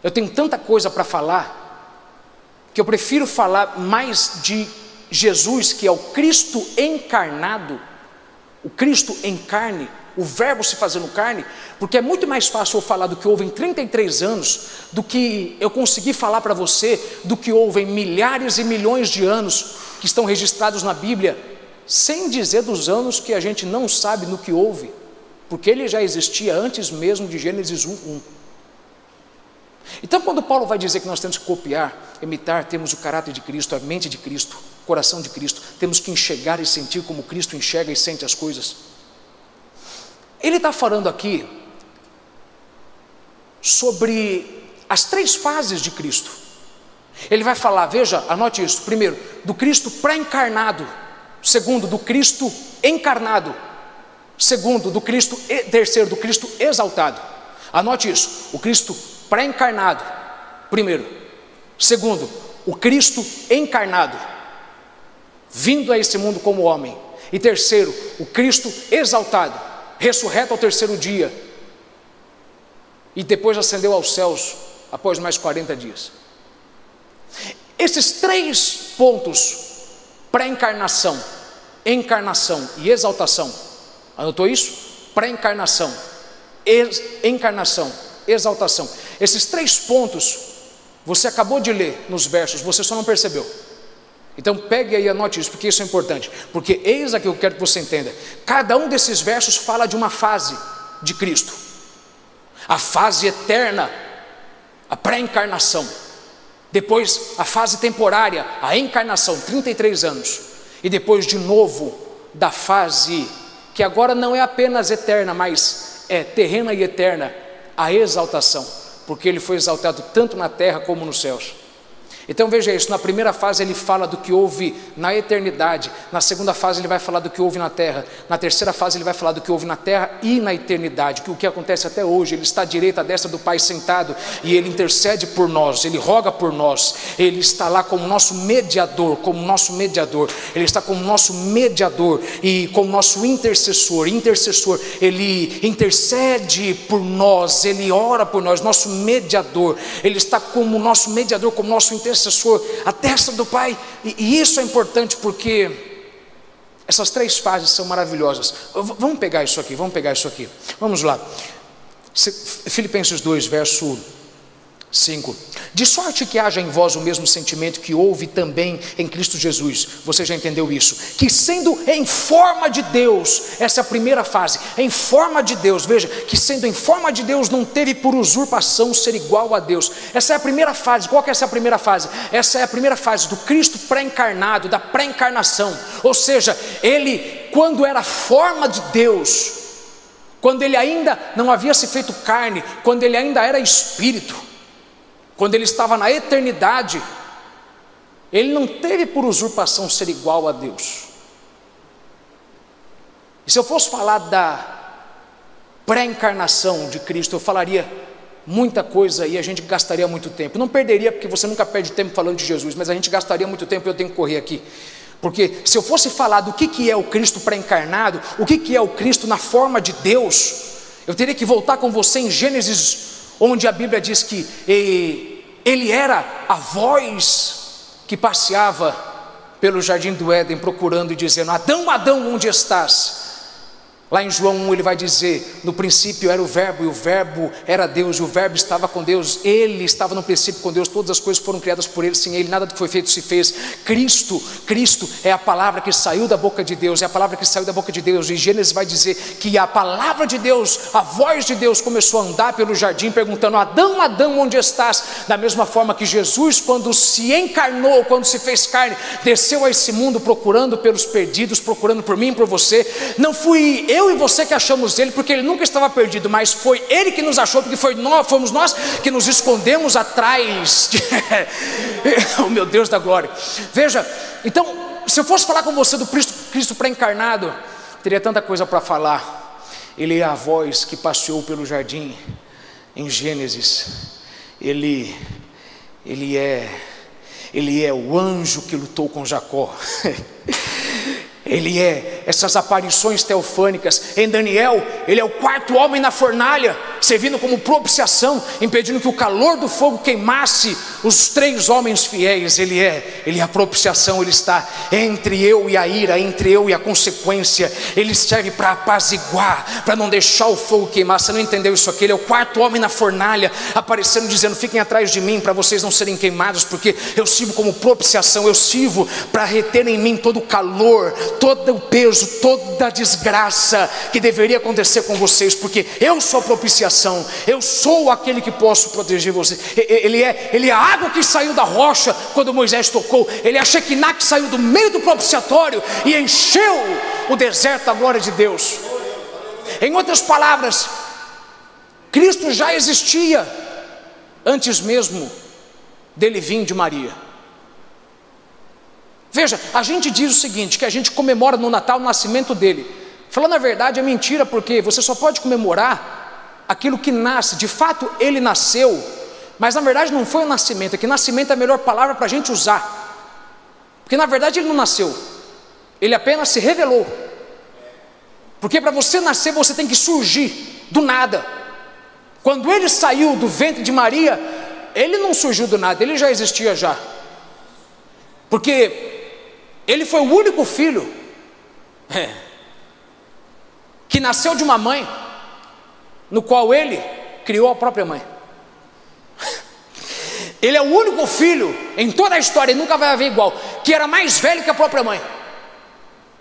eu tenho tanta coisa para falar, que eu prefiro falar mais de Jesus, que é o Cristo encarnado, o Cristo em carne, o verbo se fazendo carne, porque é muito mais fácil eu falar do que houve em 33 anos, do que eu conseguir falar para você, do que houve em milhares e milhões de anos, que estão registrados na Bíblia, sem dizer dos anos que a gente não sabe no que houve, porque ele já existia antes mesmo de Gênesis 1:1. Então quando Paulo vai dizer que nós temos que copiar, imitar, temos o caráter de Cristo, a mente de Cristo, o coração de Cristo, temos que enxergar e sentir como Cristo enxerga e sente as coisas, ele está falando aqui sobre as 3 fases de Cristo. Ele vai falar, veja, anote isso: primeiro, do Cristo pré-encarnado; segundo, do Cristo encarnado; terceiro, do Cristo exaltado. Anote isso: o Cristo pré-encarnado, primeiro; segundo, o Cristo encarnado, vindo a esse mundo como homem; e terceiro, o Cristo exaltado, ressurreto ao terceiro dia, e depois ascendeu aos céus após mais 40 dias. Esses 3 pontos, pré-encarnação, encarnação e exaltação, anotou isso? Pré-encarnação, encarnação, exaltação. Esses 3 pontos você acabou de ler nos versos, você só não percebeu. Então pegue aí e anote isso, porque isso é importante, porque eis aqui que eu quero que você entenda: cada um desses versos fala de uma fase de Cristo, a fase eterna, a pré-encarnação; depois a fase temporária, a encarnação, 33 anos, e depois de novo da fase que agora não é apenas eterna, mas é terrena e eterna, a exaltação, porque ele foi exaltado tanto na terra como nos céus. Então veja isso: na primeira fase ele fala do que houve na eternidade, na segunda fase ele vai falar do que houve na terra, na terceira fase ele vai falar do que houve na terra e na eternidade, que o que acontece até hoje. Ele está à direita, à destra do Pai sentado, e ele intercede por nós, ele roga por nós, ele está lá como nosso mediador, ele está como nosso mediador e como nosso intercessor, ele intercede por nós, ele ora por nós, nosso mediador, ele está como nosso mediador, como nosso intercessor, a destra do Pai. E isso é importante, porque essas 3 fases são maravilhosas. Vamos pegar isso aqui, vamos lá, Filipenses 2, verso 5: de sorte que haja em vós o mesmo sentimento que houve também em Cristo Jesus. Você já entendeu isso? Que sendo em forma de Deus, essa é a primeira fase, em forma de Deus. Veja, que sendo em forma de Deus, não teve por usurpação ser igual a Deus. Essa é a primeira fase. Qual que é essa primeira fase? Essa é a primeira fase do Cristo pré-encarnado, da pré-encarnação. Ou seja, ele, quando era forma de Deus, quando ele ainda não havia se feito carne, quando ele ainda era espírito, quando ele estava na eternidade, ele não teve por usurpação ser igual a Deus. E se eu fosse falar da pré-encarnação de Cristo, eu falaria muita coisa e a gente gastaria muito tempo. Não perderia, porque você nunca perde tempo falando de Jesus, mas a gente gastaria muito tempo e eu tenho que correr aqui. Porque se eu fosse falar do que é o Cristo pré-encarnado, o que é o Cristo na forma de Deus, eu teria que voltar com você em Gênesis, onde a Bíblia diz que ele era a voz que passeava pelo jardim do Éden, procurando e dizendo: Adão, Adão, onde estás? Lá em João 1 ele vai dizer: no princípio era o verbo, e o verbo era Deus, e o verbo estava com Deus, ele estava no princípio com Deus, todas as coisas foram criadas por ele, sem ele nada do que foi feito se fez. Cristo é a palavra que saiu da boca de Deus, é a palavra que saiu da boca de Deus. E Gênesis vai dizer que a palavra de Deus, a voz de Deus começou a andar pelo jardim, perguntando: Adão, Adão, onde estás? Da mesma forma que Jesus, quando se encarnou, quando se fez carne, desceu a esse mundo procurando pelos perdidos, procurando por mim e por você. Não fui eu e você que achamos ele, porque ele nunca estava perdido, mas foi ele que nos achou, porque fomos nós que nos escondemos atrás de... oh meu Deus da glória. Veja, então, se eu fosse falar com você do Cristo pré-encarnado, teria tanta coisa para falar. Ele é a voz que passeou pelo jardim em Gênesis, ele é o anjo que lutou com Jacó. Ele é essas aparições teofânicas. Em Daniel, ele é o quarto homem na fornalha, servindo como propiciação, impedindo que o calor do fogo queimasse os 3 homens fiéis. Ele é a propiciação, ele está entre eu e a ira, entre eu e a consequência. Ele serve para apaziguar, para não deixar o fogo queimar. Você não entendeu isso aqui? Ele é o quarto homem na fornalha, aparecendo, dizendo: fiquem atrás de mim, para vocês não serem queimados, porque eu sirvo como propiciação, eu sirvo para reter em mim todo o calor, todo o peso, toda a desgraça que deveria acontecer com vocês, porque eu sou a propiciação, eu sou aquele que posso proteger vocês. Ele é a água que saiu da rocha quando Moisés tocou, ele é a Shekinah que saiu do meio do propiciatório e encheu o deserto da glória de Deus. Em outras palavras, Cristo já existia antes mesmo dele vir de Maria. Veja, a gente diz o seguinte, que a gente comemora no Natal o nascimento dele. Falando a verdade, é mentira, porque você só pode comemorar aquilo que nasce. De fato ele nasceu, mas na verdade não foi o nascimento. É que nascimento é a melhor palavra para a gente usar, porque na verdade ele não nasceu, ele apenas se revelou. Porque para você nascer você tem que surgir do nada. Quando ele saiu do ventre de Maria, ele não surgiu do nada, ele já existia já. Porque ele foi o único filho que nasceu de uma mãe, no qual ele criou a própria mãe. Ele é o único filho em toda a história, e nunca vai haver igual, que era mais velho que a própria mãe.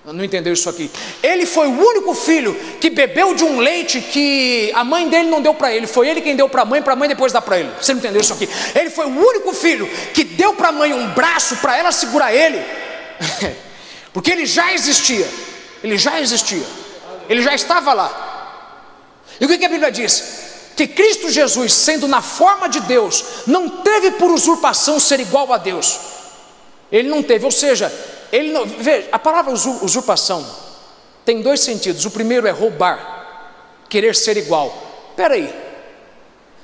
Não entendeu isso aqui? Ele foi o único filho que bebeu de um leite que a mãe dele não deu para ele. Foi ele quem deu para a mãe depois dar para ele. Você não entendeu isso aqui? Ele foi o único filho que deu para a mãe um braço para ela segurar ele, porque ele já existia. Ele já existia, ele já estava lá. E o que a Bíblia diz? Que Cristo Jesus, sendo na forma de Deus, não teve por usurpação ser igual a Deus. Ele não teve, ou seja, ele não, veja, a palavra usurpação tem 2 sentidos. O primeiro é roubar, querer ser igual. Espera aí,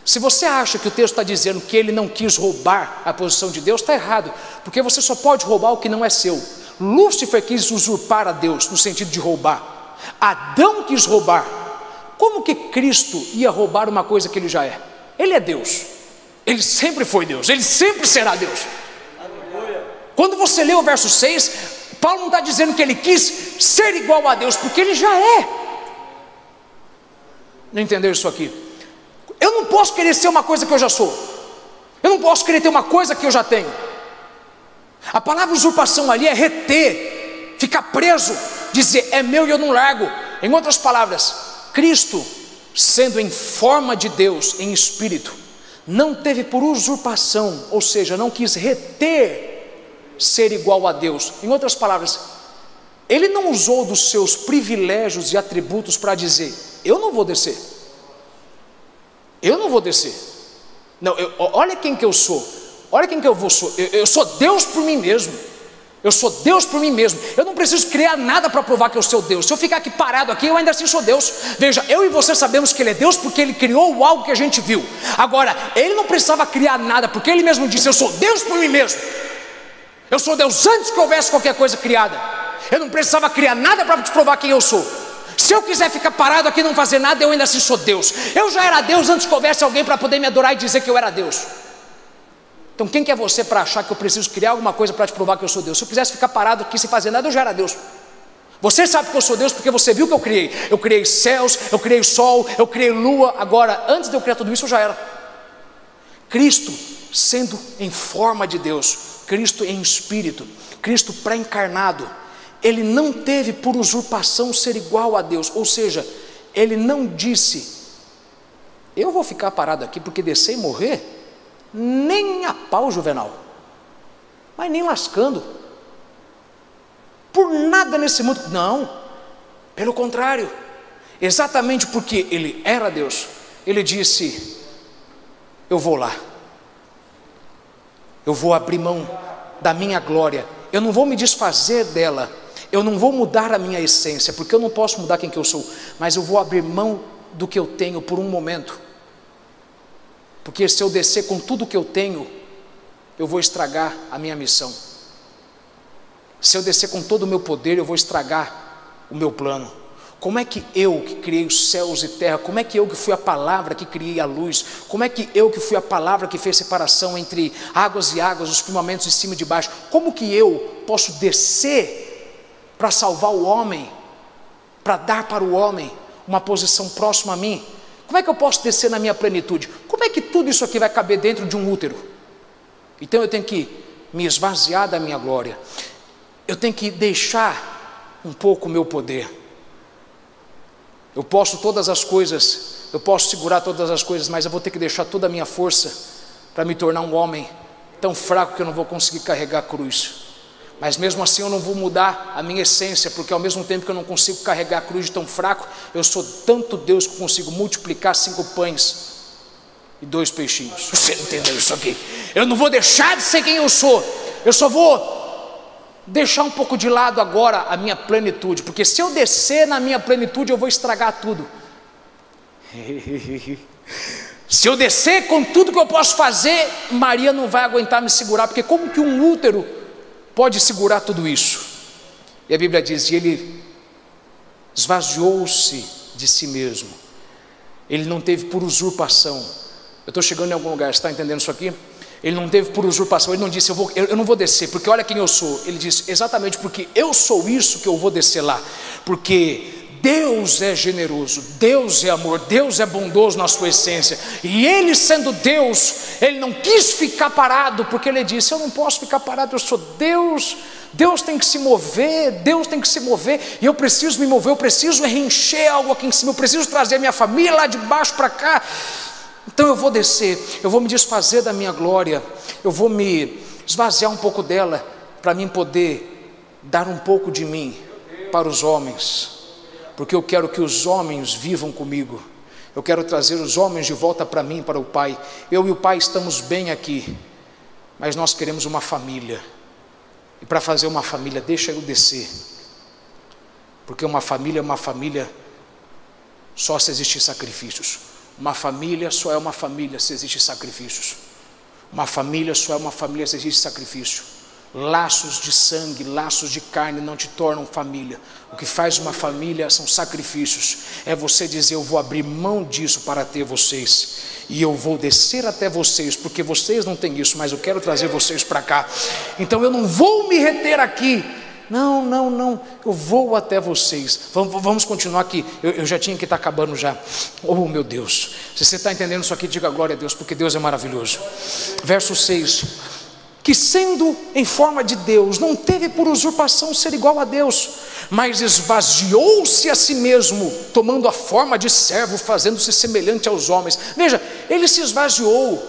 se você acha que o texto está dizendo que ele não quis roubar a posição de Deus, está errado, porque você só pode roubar o que não é seu. Lúcifer quis usurpar a Deus, no sentido de roubar. Adão quis roubar. Como que Cristo ia roubar uma coisa que ele já é? Ele é Deus, ele sempre foi Deus, ele sempre será Deus. Quando você lê o verso 6, Paulo não está dizendo que ele quis ser igual a Deus, porque ele já é. Não entendeu isso aqui? Eu não posso querer ser uma coisa que eu já sou, eu não posso querer ter uma coisa que eu já tenho. A palavra usurpação ali é reter, ficar preso, dizer é meu e eu não largo. Em outras palavras, Cristo, sendo em forma de Deus, em espírito, não teve por usurpação, ou seja, não quis reter ser igual a Deus. Em outras palavras, ele não usou dos seus privilégios e atributos para dizer eu não vou descer, eu não vou descer. Não, olha quem que eu sou, olha quem que eu sou. Eu sou Deus por mim mesmo, eu sou Deus por mim mesmo. Eu não preciso criar nada para provar que eu sou Deus. Se eu ficar aqui parado aqui, eu ainda assim sou Deus. Veja, eu e você sabemos que ele é Deus porque ele criou algo que a gente viu. Agora, ele não precisava criar nada, porque ele mesmo disse eu sou Deus por mim mesmo. Eu sou Deus antes que houvesse qualquer coisa criada. Eu não precisava criar nada para te provar quem eu sou. Se eu quiser ficar parado aqui e não fazer nada, eu ainda assim sou Deus. Eu já era Deus antes que houvesse alguém para poder me adorar e dizer que eu era Deus. Então quem que é você para achar que eu preciso criar alguma coisa para te provar que eu sou Deus? Se eu quisesse ficar parado aqui sem fazer nada, eu já era Deus. Você sabe que eu sou Deus porque você viu que eu criei. Eu criei céus, eu criei sol, eu criei lua. Agora, antes de eu criar tudo isso, eu já era. Cristo sendo em forma de Deus, Cristo em espírito, Cristo pré-encarnado, ele não teve por usurpação ser igual a Deus. Ou seja, ele não disse: eu vou ficar parado aqui porque descer e morrer, nem a pau, Juvenal, mas nem lascando, por nada nesse mundo. Não, pelo contrário, exatamente porque ele era Deus, ele disse: eu vou lá, eu vou abrir mão da minha glória, eu não vou me desfazer dela, eu não vou mudar a minha essência, porque eu não posso mudar quem que eu sou, mas eu vou abrir mão do que eu tenho por um momento, porque se eu descer com tudo que eu tenho, eu vou estragar a minha missão. Se eu descer com todo o meu poder, eu vou estragar o meu plano. Como é que eu que criei os céus e terra, como é que eu que fui a palavra que criei a luz, como é que eu que fui a palavra que fez separação entre águas e águas, os firmamentos de cima e de baixo, como que eu posso descer para salvar o homem, para dar para o homem uma posição próxima a mim? Como é que eu posso descer na minha plenitude? Como é que tudo isso aqui vai caber dentro de um útero? Então eu tenho que me esvaziar da minha glória, eu tenho que deixar um pouco o meu poder. Eu posso todas as coisas, eu posso segurar todas as coisas, mas eu vou ter que deixar toda a minha força para me tornar um homem tão fraco que eu não vou conseguir carregar a cruz. Mas mesmo assim eu não vou mudar a minha essência, porque ao mesmo tempo que eu não consigo carregar a cruz de tão fraco, eu sou tanto Deus que consigo multiplicar 5 pães e 2 peixinhos. Você entendeu isso aqui? Eu não vou deixar de ser quem eu sou, eu só vou deixar um pouco de lado agora a minha plenitude, porque se eu descer na minha plenitude, eu vou estragar tudo. Se eu descer com tudo que eu posso fazer, Maria não vai aguentar me segurar, porque como que um útero pode segurar tudo isso? E a Bíblia diz: e ele esvaziou-se de si mesmo, ele não teve por usurpação. Eu estou chegando em algum lugar, você está entendendo isso aqui? Ele não teve por usurpação, ele não disse: eu não vou descer, porque olha quem eu sou. Ele disse: exatamente porque eu sou isso que eu vou descer lá, porque Deus é generoso, Deus é amor, Deus é bondoso na sua essência, e ele sendo Deus, ele não quis ficar parado, porque ele disse: eu não posso ficar parado, eu sou Deus, Deus tem que se mover, Deus tem que se mover, e eu preciso me mover, eu preciso reencher algo aqui em cima, eu preciso trazer a minha família lá de baixo para cá. Então eu vou descer, eu vou me desfazer da minha glória, eu vou me esvaziar um pouco dela, para mim poder dar um pouco de mim para os homens, porque eu quero que os homens vivam comigo, eu quero trazer os homens de volta para mim, para o Pai. Eu e o Pai estamos bem aqui, mas nós queremos uma família, e para fazer uma família, deixa eu descer, porque uma família é uma família só se existir sacrifícios. Uma família só é uma família se existe sacrifícios. Uma família só é uma família se existe sacrifício. Laços de sangue, laços de carne não te tornam família. O que faz uma família são sacrifícios. É você dizer: eu vou abrir mão disso para ter vocês, e eu vou descer até vocês, porque vocês não têm isso, mas eu quero trazer vocês para cá. Então eu não vou me reter aqui. Não, eu vou até vocês. Vamos continuar aqui, eu já tinha que estar acabando já. Oh meu Deus, se você está entendendo isso aqui, diga glória a Deus, porque Deus é maravilhoso. Verso 6: que sendo em forma de Deus, não teve por usurpação ser igual a Deus, mas esvaziou-se a si mesmo, tomando a forma de servo, fazendo-se semelhante aos homens. Veja, ele se esvaziou.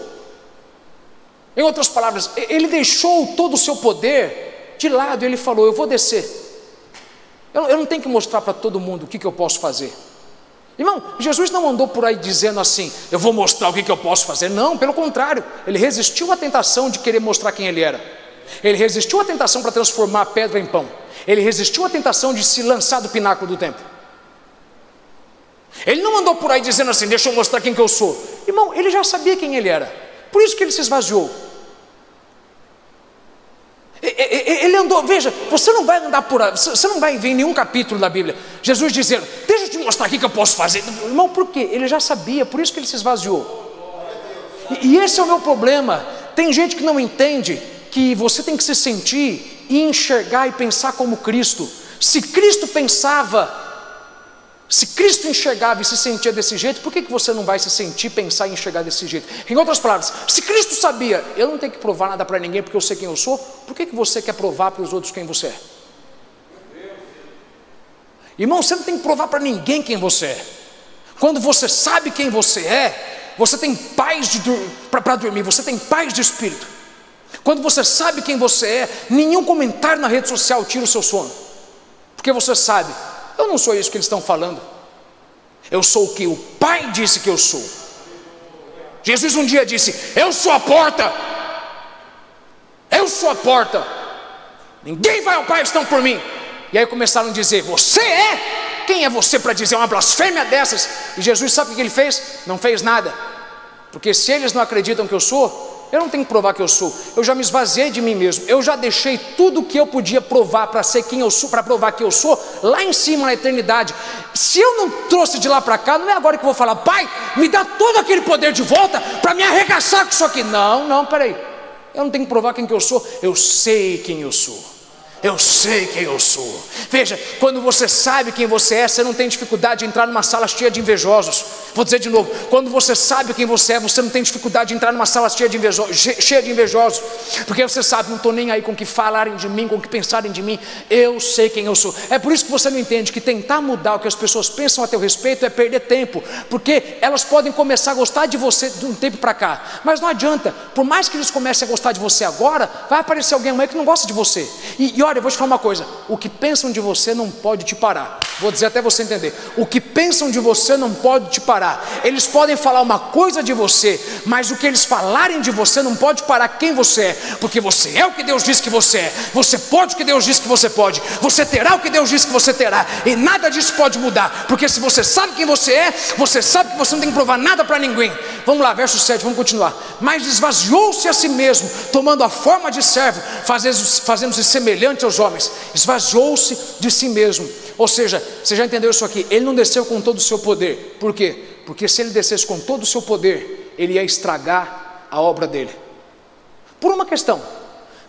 Em outras palavras, ele deixou todo o seu poder de lado, ele falou: eu vou descer, eu não tenho que mostrar para todo mundo o que eu posso fazer. Irmão, Jesus não andou por aí dizendo assim: eu vou mostrar o que eu posso fazer. Não, pelo contrário, ele resistiu à tentação de querer mostrar quem ele era. Ele resistiu à tentação para transformar a pedra em pão. Ele resistiu à tentação de se lançar do pináculo do templo. Ele não andou por aí dizendo assim: deixa eu mostrar quem que eu sou. Irmão, ele já sabia quem ele era, por isso que ele se esvaziou. Ele andou, veja, você não vai andar por aí, você não vai ver em nenhum capítulo da Bíblia Jesus dizendo, deixa eu te mostrar aqui que eu posso fazer. Irmão, por quê? Ele já sabia, por isso que ele se esvaziou. E esse é o meu problema. Tem gente que não entende que você tem que se sentir e enxergar e pensar como Cristo. Se Cristo pensava, se Cristo enxergava e se sentia desse jeito, por que você não vai se sentir, pensar e enxergar desse jeito? Em outras palavras, se Cristo sabia, eu não tenho que provar nada para ninguém porque eu sei quem eu sou, por que você quer provar para os outros quem você é? Irmão, você não tem que provar para ninguém quem você é. Quando você sabe quem você é, você tem paz para dormir, você tem paz de espírito. Quando você sabe quem você é, nenhum comentário na rede social tira o seu sono, porque você sabe, eu não sou isso que eles estão falando, eu sou o que o Pai disse que eu sou. Jesus um dia disse, eu sou a porta, eu sou a porta, ninguém vai ao Pai estão por mim. E aí começaram a dizer, você é? Quem é você para dizer uma blasfêmia dessas? E Jesus sabe o que ele fez? Não fez nada, porque se eles não acreditam que eu sou, eu não tenho que provar que eu sou. Eu já me esvaziei de mim mesmo. Eu já deixei tudo que eu podia provar para ser quem eu sou, para provar que eu sou lá em cima na eternidade. Se eu não trouxe de lá para cá, não é agora que eu vou falar, Pai, me dá todo aquele poder de volta para me arregaçar com isso aqui. Não, peraí, eu não tenho que provar quem que eu sou. Eu sei quem eu sou. Eu sei quem eu sou. Veja, quando você sabe quem você é, você não tem dificuldade de entrar numa sala cheia de invejosos. Vou dizer de novo, quando você sabe quem você é, você não tem dificuldade de entrar numa sala cheia de invejosos, porque você sabe, não estou nem aí com o que falarem de mim, com o que pensarem de mim. Eu sei quem eu sou. É por isso que você não entende que tentar mudar o que as pessoas pensam a teu respeito é perder tempo, porque elas podem começar a gostar de você de um tempo para cá, mas não adianta. Por mais que eles comecem a gostar de você agora, vai aparecer alguém amanhã que não gosta de você. E olha, eu vou te falar uma coisa, o que pensam de você não pode te parar. Vou dizer até você entender, o que pensam de você não pode te parar. Eles podem falar uma coisa de você, mas o que eles falarem de você não pode parar quem você é, porque você é o que Deus disse que você é, você pode o que Deus disse que você pode, você terá o que Deus disse que você terá, e nada disso pode mudar, porque se você sabe quem você é, você sabe que você não tem que provar nada para ninguém. Vamos lá, verso 7, vamos continuar. Mas esvaziou-se a si mesmo, tomando a forma de servo, fazendo-se semelhante aos homens. Esvaziou-se de si mesmo. Ou seja, você já entendeu isso aqui? Ele não desceu com todo o seu poder. Por quê? Porque se ele descesse com todo o seu poder, ele ia estragar a obra dele. Por uma questão.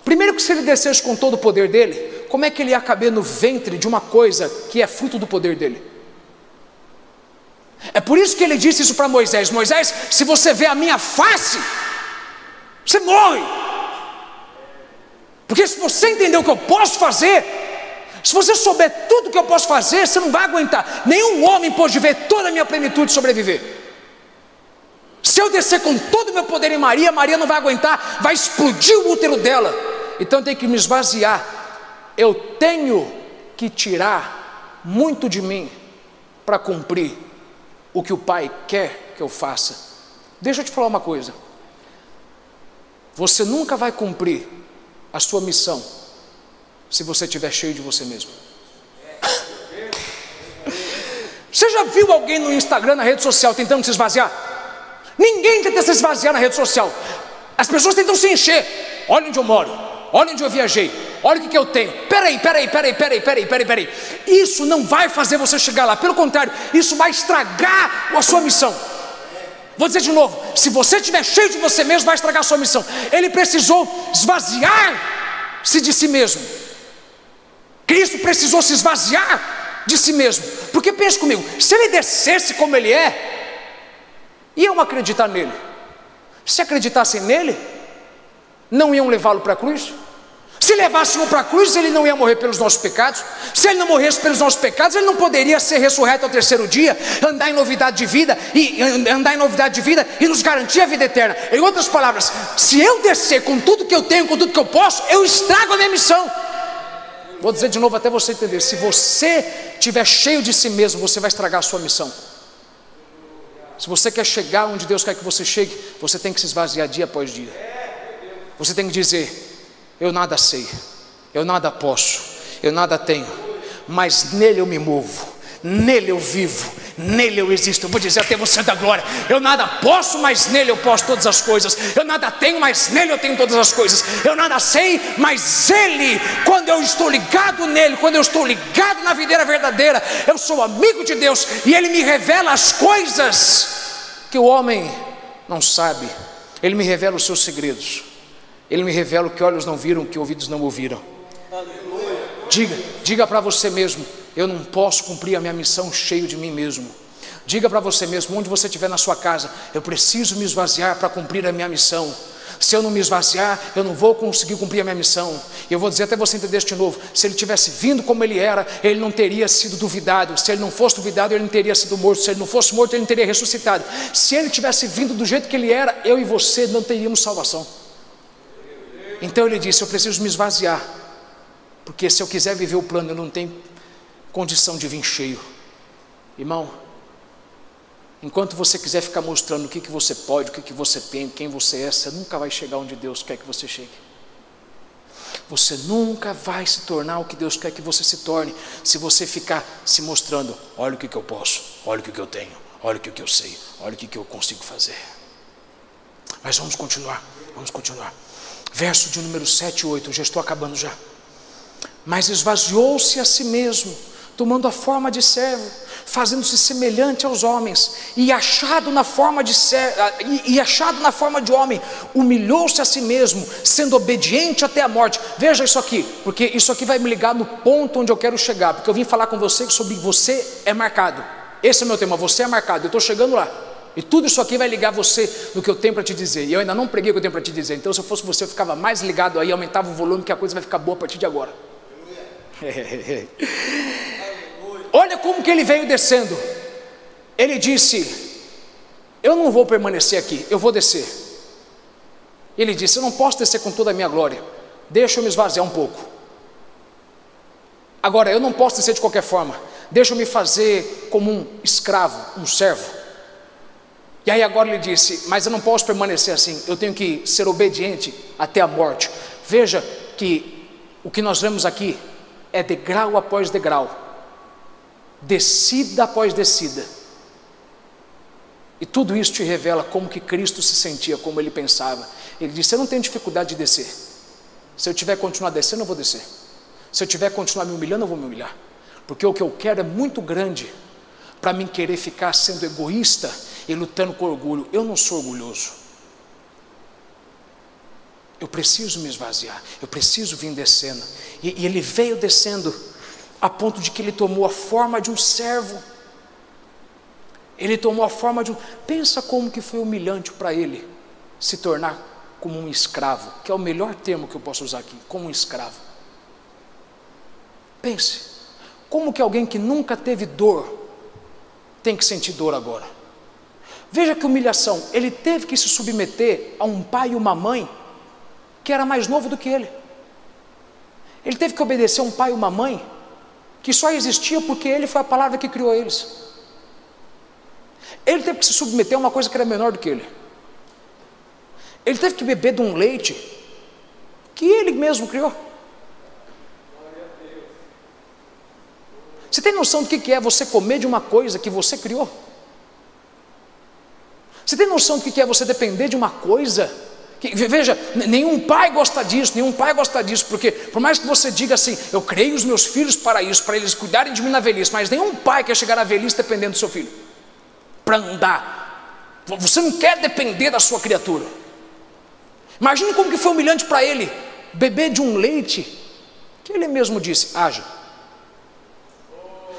Primeiro que se ele descesse com todo o poder dele, como é que ele ia caber no ventre de uma coisa que é fruto do poder dele? É por isso que ele disse isso para Moisés. Moisés, se você vê a minha face, você morre. Porque se você entender o que eu posso fazer, se você souber tudo que eu posso fazer, você não vai aguentar. Nenhum homem pode ver toda a minha plenitude e sobreviver. Se eu descer com todo o meu poder em Maria, Maria não vai aguentar, vai explodir o útero dela. Então eu tenho que me esvaziar. Eu tenho que tirar muito de mim para cumprir o que o Pai quer que eu faça. Deixa eu te falar uma coisa. Você nunca vai cumprir a sua missão se você estiver cheio de você mesmo. Você já viu alguém no Instagram, na rede social, tentando se esvaziar? Ninguém tenta se esvaziar na rede social. As pessoas tentam se encher. Olha onde eu moro, olha onde eu viajei, olha o que eu tenho. Peraí. Isso não vai fazer você chegar lá. Pelo contrário, isso vai estragar a sua missão. Vou dizer de novo, se você estiver cheio de você mesmo, vai estragar a sua missão. Ele precisou esvaziar-se de si mesmo. Cristo precisou se esvaziar de si mesmo. Porque pense comigo, se ele descesse como ele é, iam acreditar nele. Se acreditassem nele, não iam levá-lo para a cruz. Se levassem para a cruz, ele não ia morrer pelos nossos pecados. Se ele não morresse pelos nossos pecados, ele não poderia ser ressurreto ao terceiro dia, andar em novidade de vida e nos garantir a vida eterna. Em outras palavras, se eu descer com tudo que eu tenho, com tudo que eu posso, eu estrago a minha missão. Vou dizer de novo até você entender. Se você estiver cheio de si mesmo, você vai estragar a sua missão. Se você quer chegar onde Deus quer que você chegue, você tem que se esvaziar dia após dia. Você tem que dizer: eu nada sei, eu nada posso, eu nada tenho, mas nele eu me movo, nele eu vivo, nele eu existo. Eu vou dizer até você da glória: eu nada posso, mas nele eu posso todas as coisas. Eu nada tenho, mas nele eu tenho todas as coisas. Eu nada sei, mas ele, quando eu estou ligado nele, quando eu estou ligado na videira verdadeira, eu sou amigo de Deus, e ele me revela as coisas que o homem não sabe. Ele me revela os seus segredos. Ele me revela o que olhos não viram, o que ouvidos não ouviram. Diga para você mesmo: eu não posso cumprir a minha missão cheio de mim mesmo. Diga para você mesmo, onde você estiver na sua casa: eu preciso me esvaziar para cumprir a minha missão. Se eu não me esvaziar, eu não vou conseguir cumprir a minha missão. E eu vou dizer até você entender isso de novo: se ele tivesse vindo como ele era, ele não teria sido duvidado. Se ele não fosse duvidado, ele não teria sido morto. Se ele não fosse morto, ele não teria ressuscitado. Se ele tivesse vindo do jeito que ele era, eu e você não teríamos salvação. Então ele disse: eu preciso me esvaziar, porque se eu quiser viver o plano, eu não tenho condição de vir cheio. Irmão, enquanto você quiser ficar mostrando o que você pode, o que você tem, quem você é, você nunca vai chegar onde Deus quer que você chegue. Você nunca vai se tornar o que Deus quer que você se torne, se você ficar se mostrando: olha o que eu posso, olha o que eu tenho, olha o que eu sei, olha o que eu consigo fazer. Mas vamos continuar. Verso de número 7 e 8, eu já estou acabando já. Mas esvaziou-se a si mesmo, tomando a forma de servo, fazendo-se semelhante aos homens, e achado na forma de homem, humilhou-se a si mesmo, sendo obediente até a morte. Veja isso aqui, porque isso aqui vai me ligar no ponto onde eu quero chegar, porque eu vim falar com você sobre você é marcado. Esse é o meu tema: você é marcado. Eu estou chegando lá, e tudo isso aqui vai ligar você no que eu tenho para te dizer. E eu ainda não preguei o que eu tenho para te dizer. Então, se eu fosse você, eu ficava mais ligado aí, aumentava o volume, que a coisa vai ficar boa a partir de agora. Olha como que ele veio descendo. Ele disse: eu não vou permanecer aqui, eu vou descer. Ele disse: eu não posso descer com toda a minha glória, deixa eu me esvaziar um pouco. Agora, eu não posso descer de qualquer forma, deixa eu me fazer como um escravo, um servo. E aí agora ele disse: mas eu não posso permanecer assim, eu tenho que ser obediente até a morte. Veja que o que nós vemos aqui é degrau após degrau, descida após descida, e tudo isso te revela como que Cristo se sentia, como ele pensava. Ele disse: eu não tenho dificuldade de descer. Se eu tiver que continuar descendo, eu vou descer. Se eu tiver que continuar me humilhando, eu vou me humilhar, porque o que eu quero é muito grande para mim querer ficar sendo egoísta e lutando com orgulho. Eu não sou orgulhoso. Eu preciso me esvaziar, eu preciso vir descendo. E ele veio descendo a ponto de que ele tomou a forma de um servo. Ele tomou a forma de um... Pensa como que foi humilhante para ele se tornar como um escravo, que é o melhor termo que eu posso usar aqui, como um escravo. Pense, como que alguém que nunca teve dor tem que sentir dor agora? Veja que humilhação. Ele teve que se submeter a um pai e uma mãe que era mais novo do que ele. Ele teve que obedecer a um pai e uma mãe que só existia porque ele foi a palavra que criou eles. Ele teve que se submeter a uma coisa que era menor do que ele. Ele teve que beber de um leite que ele mesmo criou. Você tem noção do que é você comer de uma coisa que você criou? Você tem noção do que é você depender de uma coisa que, veja, nenhum pai gosta disso, porque por mais que você diga assim: eu criei os meus filhos para isso, para eles cuidarem de mim na velhice, mas nenhum pai quer chegar na velhice dependendo do seu filho para andar. Você não quer depender da sua criatura. Imagine como que foi humilhante para ele beber de um leite que ele mesmo disse: haja.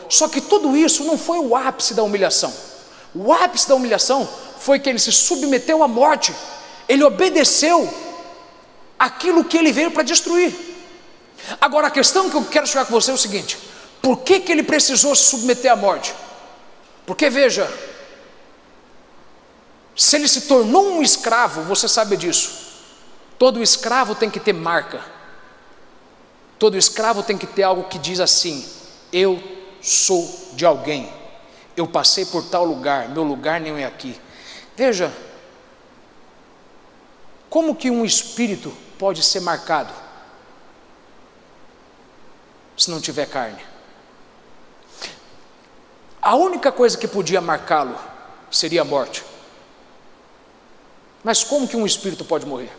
Só que tudo isso não foi o ápice da humilhação. O ápice da humilhação foi que ele se submeteu à morte. Ele obedeceu aquilo que ele veio para destruir. Agora a questão que eu quero chegar com você é o seguinte: por que ele precisou se submeter à morte? Porque veja, se ele se tornou um escravo, você sabe disso. Todo escravo tem que ter marca. Todo escravo tem que ter algo que diz assim: eu sou de alguém, eu passei por tal lugar, meu lugar nem é aqui. Veja, como que um espírito pode ser marcado se não tiver carne? a única coisa que podia marcá-lo seria a morte. Mas como que um espírito pode morrer?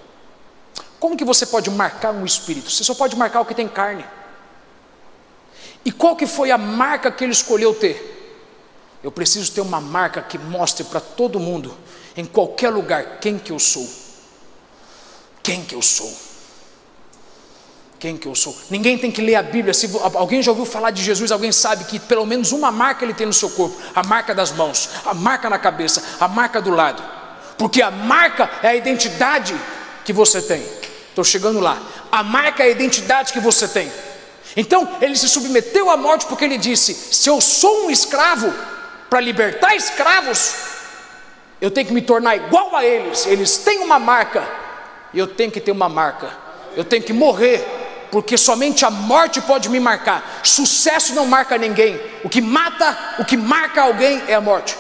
Como que você pode marcar um espírito? Você só pode marcar o que tem carne. E qual que foi a marca que ele escolheu ter? Eu preciso ter uma marca que mostre para todo mundo, em qualquer lugar, quem que eu sou. Quem que eu sou. Quem que eu sou. Ninguém tem que ler a Bíblia. Se alguém já ouviu falar de Jesus, alguém sabe que pelo menos uma marca ele tem no seu corpo. A marca das mãos, a marca na cabeça, a marca do lado. Porque a marca é a identidade que você tem. Estou chegando lá. A marca é a identidade que você tem. Então ele se submeteu à morte porque ele disse: se eu sou um escravo, para libertar escravos, eu tenho que me tornar igual a eles. Eles têm uma marca, e eu tenho que ter uma marca. Eu tenho que morrer, porque somente a morte pode me marcar. Sucesso não marca ninguém. O que marca alguém é a morte.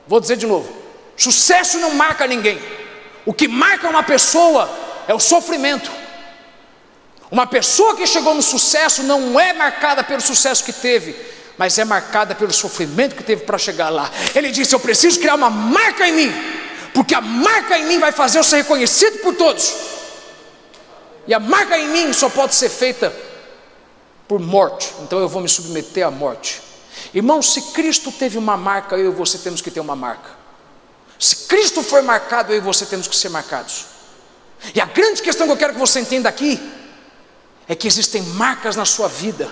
Vou dizer de novo: sucesso não marca ninguém. O que marca uma pessoa é o sofrimento. Uma pessoa que chegou no sucesso não é marcada pelo sucesso que teve, mas é marcada pelo sofrimento que teve para chegar lá. Ele disse: eu preciso criar uma marca em mim, porque a marca em mim vai fazer eu ser reconhecido por todos. E a marca em mim só pode ser feita por morte. Então eu vou me submeter à morte. Irmãos, se Cristo teve uma marca, eu e você temos que ter uma marca. Se Cristo foi marcado, eu e você temos que ser marcados. E a grande questão que eu quero que você entenda aqui é que existem marcas na sua vida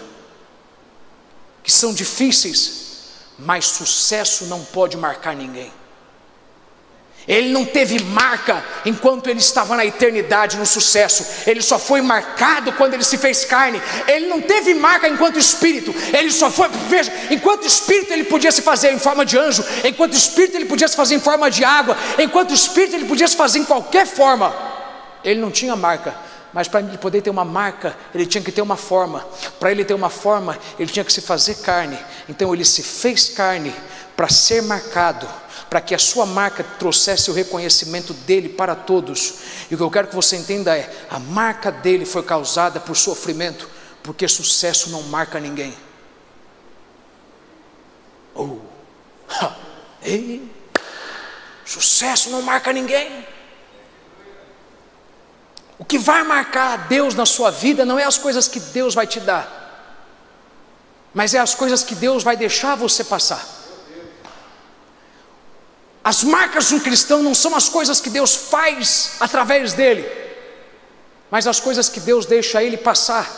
que são difíceis, mas sucesso não pode marcar ninguém. Ele não teve marca enquanto ele estava na eternidade, no sucesso. Ele só foi marcado quando ele se fez carne. Ele não teve marca enquanto espírito. Ele só foi, veja, enquanto espírito ele podia se fazer em forma de anjo, enquanto espírito ele podia se fazer em forma de água, enquanto espírito ele podia se fazer em qualquer forma. Ele não tinha marca. Mas para ele poder ter uma marca, ele tinha que ter uma forma. Para ele ter uma forma, ele tinha que se fazer carne. Então ele se fez carne para ser marcado, para que a sua marca trouxesse o reconhecimento dele para todos. E o que eu quero que você entenda é: a marca dele foi causada por sofrimento, porque sucesso não marca ninguém. Sucesso não marca ninguém. O que vai marcar Deus na sua vida não é as coisas que Deus vai te dar, mas é as coisas que Deus vai deixar você passar. As marcas de um cristão não são as coisas que Deus faz através dele, mas as coisas que Deus deixa ele passar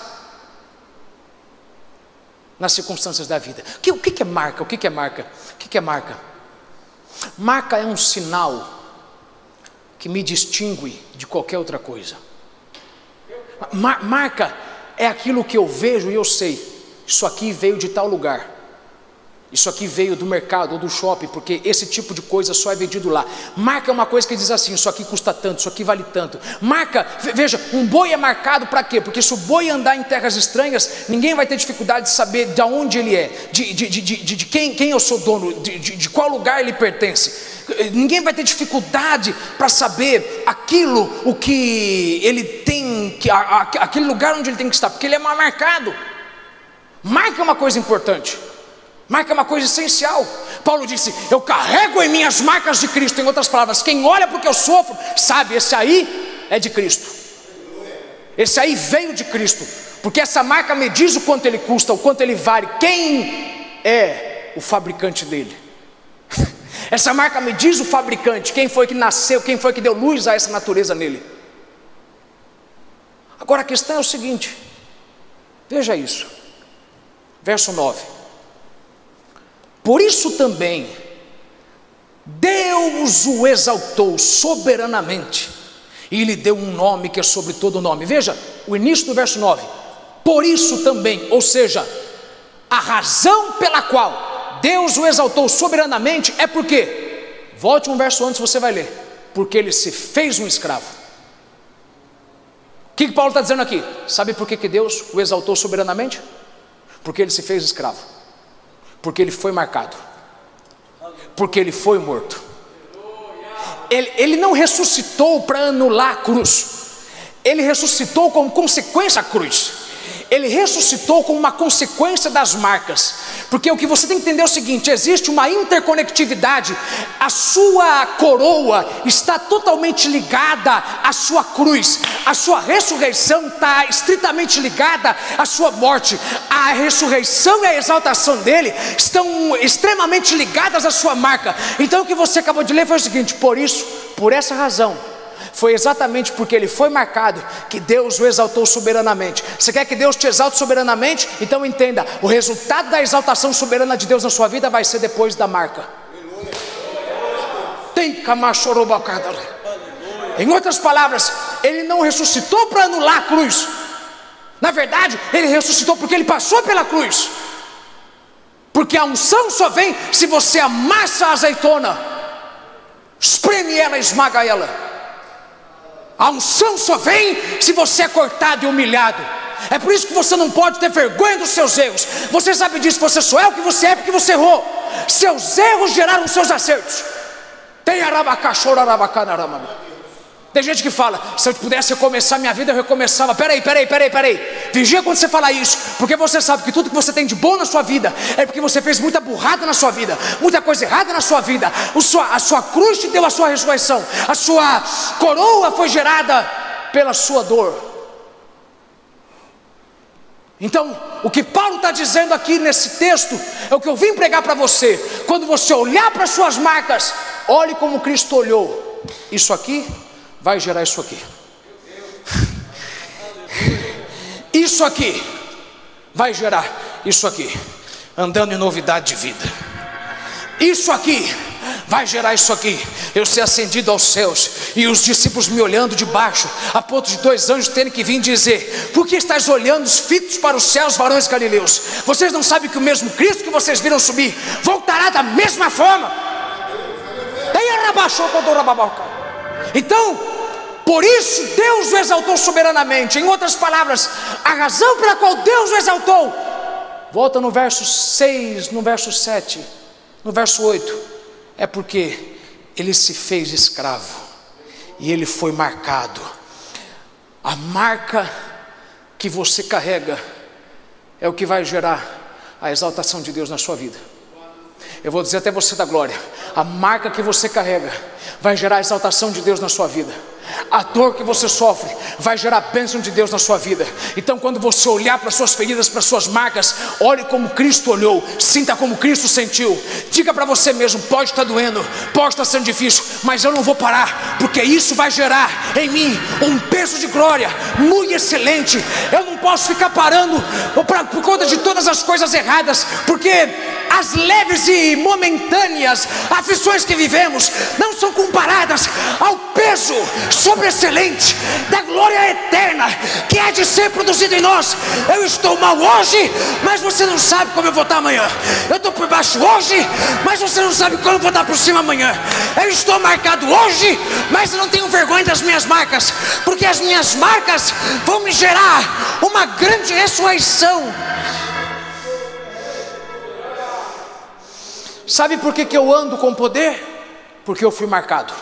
nas circunstâncias da vida. O que é marca? O que é marca? O que é marca? Marca é um sinal que me distingue de qualquer outra coisa. Marca é aquilo que eu vejo e eu sei: isso aqui veio de tal lugar, isso aqui veio do mercado ou do shopping, porque esse tipo de coisa só é vendido lá. Marca é uma coisa que diz assim: isso aqui custa tanto, isso aqui vale tanto. Marca, veja, um boi é marcado para quê? Porque se o boi andar em terras estranhas, ninguém vai ter dificuldade de saber de onde ele é, de quem eu sou dono, de qual lugar ele pertence. Ninguém vai ter dificuldade para saber o que ele tem, aquele lugar onde ele tem que estar, porque ele é marcado. Marca é uma coisa importante. Marca é uma coisa essencial. Paulo disse: eu carrego em mim as marcas de Cristo. Em outras palavras, quem olha para o que eu sofro, sabe, esse aí é de Cristo. Esse aí veio de Cristo. Porque essa marca me diz o quanto ele custa, o quanto ele vale, quem é o fabricante dele. Essa marca me diz o fabricante, quem foi que nasceu, quem foi que deu luz a essa natureza nele. Agora a questão é o seguinte, veja isso, verso 9: por isso também Deus o exaltou soberanamente e lhe deu um nome que é sobre todo nome. Veja o início do verso 9: por isso também, ou seja, a razão pela qual Deus o exaltou soberanamente é porque, volte um verso antes, você vai ler, porque ele se fez um escravo. O que Paulo está dizendo aqui? Sabe por que Deus o exaltou soberanamente? Porque ele se fez escravo, porque ele foi marcado, porque ele foi morto. Ele não ressuscitou para anular a cruz, ele ressuscitou como consequência à cruz. Ele ressuscitou como uma consequência das marcas, porque o que você tem que entender é o seguinte: existe uma interconectividade. A sua coroa está totalmente ligada à sua cruz, a sua ressurreição está estritamente ligada à sua morte. A ressurreição e a exaltação dele estão extremamente ligadas à sua marca. Então o que você acabou de ler foi o seguinte: por essa razão, foi exatamente porque ele foi marcado que Deus o exaltou soberanamente. Você quer que Deus te exalte soberanamente? Então entenda, o resultado da exaltação soberana de Deus na sua vida vai ser depois da marca. Em outras palavras, ele não ressuscitou para anular a cruz. Na verdade, ele ressuscitou porque ele passou pela cruz. Porque a unção só vem se você amassa a azeitona, espreme ela, esmaga ela. A unção só vem se você é cortado e humilhado. É por isso que você não pode ter vergonha dos seus erros. Você sabe disso, você só é o que você é porque você errou. Seus erros geraram seus acertos. Tem gente que fala: se eu pudesse recomeçar minha vida, eu recomeçava. Peraí. Vigia quando você fala isso, porque você sabe que tudo que você tem de bom na sua vida é porque você fez muita burrada na sua vida, muita coisa errada na sua vida. A sua cruz te deu a sua ressurreição, a sua coroa foi gerada pela sua dor. Então, o que Paulo está dizendo aqui nesse texto é o que eu vim pregar para você. Quando você olhar para as suas marcas, olhe como Cristo olhou. Isso aqui vai gerar isso aqui. Isso aqui vai gerar isso aqui. Andando em novidade de vida. Isso aqui vai gerar isso aqui. Eu ser ascendido aos céus, e os discípulos me olhando de baixo, a ponto de 2 anjos terem que vir dizer: por que estáis olhando fitos para os céus, varões galileus? Vocês não sabem que o mesmo Cristo que vocês viram subir voltará da mesma forma? Então, por isso Deus o exaltou soberanamente. Em outras palavras, a razão pela qual Deus o exaltou, volta no verso 6, no verso 7, no verso 8, é porque ele se fez escravo e ele foi marcado. A marca que você carrega é o que vai gerar a exaltação de Deus na sua vida. Eu vou dizer até você da glória: a marca que você carrega vai gerar a exaltação de Deus na sua vida. A dor que você sofre vai gerar a bênção de Deus na sua vida. Então, quando você olhar para suas feridas, para suas marcas, olhe como Cristo olhou, sinta como Cristo sentiu. Diga para você mesmo: pode estar doendo, pode estar sendo difícil, mas eu não vou parar, porque isso vai gerar em mim um peso de glória muito excelente. Eu não posso ficar parando por conta de todas as coisas erradas, porque as leves e momentâneas aflições que vivemos não são comparadas ao peso sobreexcelente da glória eterna que há de ser produzido em nós. Eu estou mal hoje, mas você não sabe como eu vou estar amanhã. Eu estou por baixo hoje, mas você não sabe como eu vou estar por cima amanhã. Eu estou marcado hoje, mas eu não tenho vergonha das minhas marcas, porque as minhas marcas vão me gerar uma grande ressurreição. Sabe por que eu ando com poder? Porque eu fui marcado.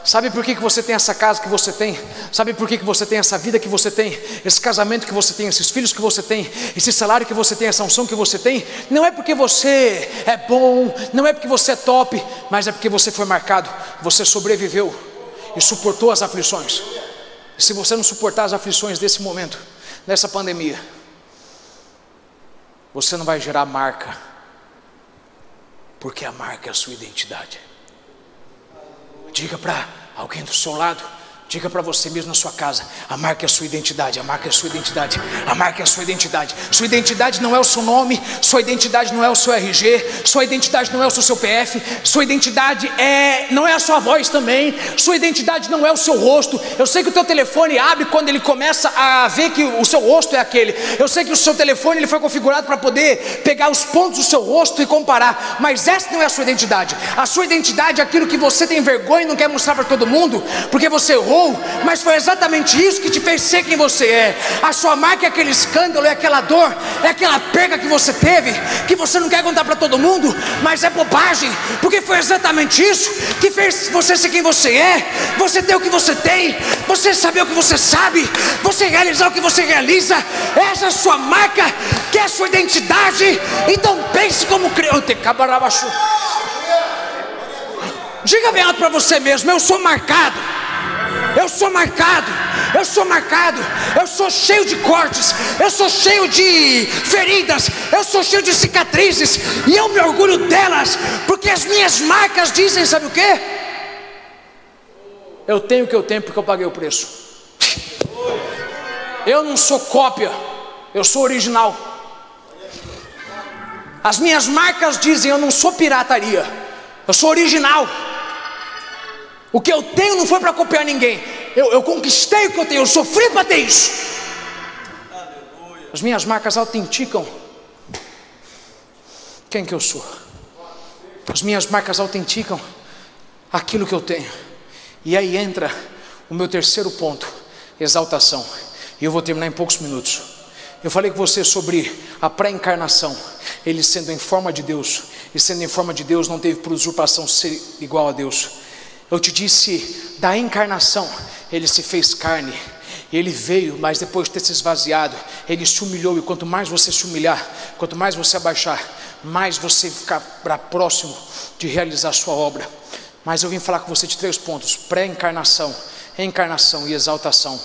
Sabe por que você tem essa casa que você tem? Sabe por que você tem essa vida que você tem? Esse casamento que você tem, esses filhos que você tem, esse salário que você tem, essa unção que você tem? Não é porque você é bom, não é porque você é top, mas é porque você foi marcado. Você sobreviveu e suportou as aflições. E se você não suportar as aflições desse momento, dessa pandemia, você não vai gerar marca, porque a marca é a sua identidade. Diga para alguém do seu lado, diga para você mesmo na sua casa: a marca é a sua identidade, a marca é a sua identidade, a marca é a sua identidade. Sua identidade não é o seu nome, sua identidade não é o seu RG, sua identidade não é o seu CPF, sua identidade não é a sua voz também, sua identidade não é o seu rosto. Eu sei que o teu telefone abre quando ele começa a ver que o seu rosto é aquele. Eu sei que o seu telefone ele foi configurado para poder pegar os pontos do seu rosto e comparar, mas essa não é a sua identidade. A sua identidade é aquilo que você tem vergonha e não quer mostrar para todo mundo, porque você errou, perdoou, mas foi exatamente isso que te fez ser quem você é. A sua marca é aquele escândalo, é aquela dor, é aquela perda que você teve, que você não quer contar para todo mundo, mas é bobagem, porque foi exatamente isso que fez você ser quem você é. Você ter o que você tem, você saber o que você sabe, você realizar o que você realiza. Essa é a sua marca, que é a sua identidade. Então pense como criança. Diga bem alto para você mesmo: eu sou marcado, eu sou marcado, eu sou marcado, eu sou cheio de cortes, eu sou cheio de feridas, eu sou cheio de cicatrizes, e eu me orgulho delas, porque as minhas marcas dizem, sabe o que? Eu tenho o que eu tenho porque eu paguei o preço. Eu não sou cópia, eu sou original. As minhas marcas dizem: eu não sou pirataria, eu sou original. O que eu tenho não foi para copiar ninguém, eu conquistei o que eu tenho, eu sofri para ter isso. As minhas marcas autenticam quem que eu sou. As minhas marcas autenticam aquilo que eu tenho. E aí entra o meu terceiro ponto: exaltação. E eu vou terminar em poucos minutos. Eu falei com você sobre a pré-encarnação, ele sendo em forma de Deus, e sendo em forma de Deus não teve por usurpação ser igual a Deus. Eu te disse da encarnação, ele se fez carne, ele veio, mas depois de ter se esvaziado, ele se humilhou. E quanto mais você se humilhar, quanto mais você abaixar, mais você ficará próximo de realizar a sua obra. Mas eu vim falar com você de 3 pontos: pré-encarnação, encarnação e exaltação.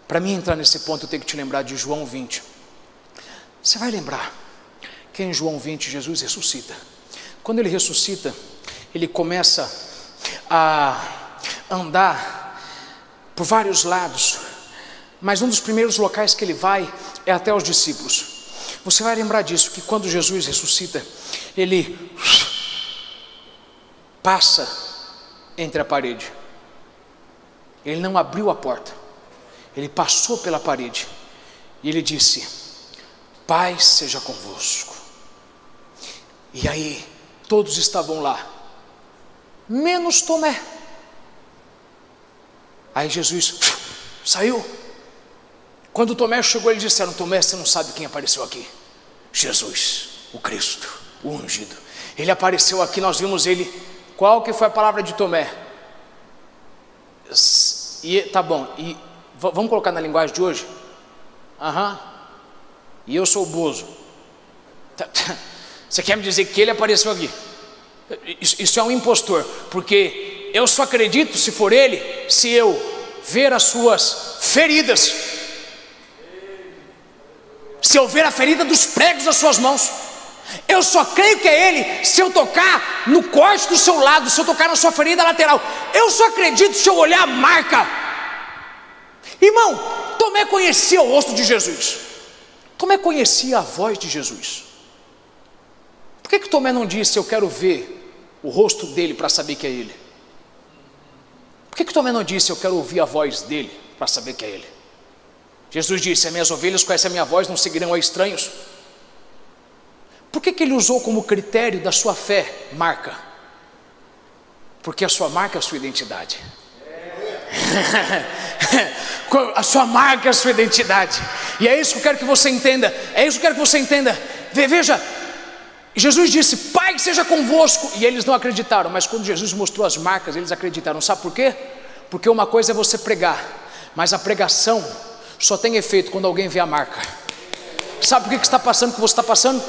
Para mim entrar nesse ponto, eu tenho que te lembrar de João 20. Você vai lembrar que em João 20 Jesus ressuscita. Quando ele ressuscita, ele começa a andar por vários lados, mas um dos primeiros locais que ele vai é até os discípulos. Você vai lembrar disso, que quando Jesus ressuscita, ele passa entre a parede. Ele não abriu a porta, ele passou pela parede e ele disse: Pai seja convosco. E aí todos estavam lá, menos Tomé. Aí Jesus saiu. Quando Tomé chegou, eles disseram: Tomé, você não sabe quem apareceu aqui? Jesus, o Cristo, o ungido. Ele apareceu aqui, nós vimos ele. Qual que foi a palavra de Tomé? E, tá bom, e vamos colocar na linguagem de hoje? E eu sou o Bozo. Você quer me dizer que ele apareceu aqui? Isso é um impostor, porque eu só acredito se for ele, se eu ver as suas feridas, se eu ver a ferida dos pregos das suas mãos. Eu só creio que é ele se eu tocar no corte do seu lado, se eu tocar na sua ferida lateral. Eu só acredito se eu olhar a marca. Irmão, Tomé conhecia o rosto de Jesus, Tomé conhecia a voz de Jesus. Por que Tomé não disse: eu quero ver o rosto dele para saber que é ele? Por que Tomé não disse: eu quero ouvir a voz dele para saber que é ele? Jesus disse: as minhas ovelhas conhecem a minha voz, não seguirão a estranhos. Por que ele usou como critério da sua fé marca? Porque a sua marca é a sua identidade. A sua marca é a sua identidade. E é isso que eu quero que você entenda. É isso que eu quero que você entenda. Veja, Jesus disse: Pai seja convosco. E eles não acreditaram, mas quando Jesus mostrou as marcas, eles acreditaram. Sabe por quê? Porque uma coisa é você pregar, mas a pregação só tem efeito quando alguém vê a marca. Sabe por que está passando o que você está passando?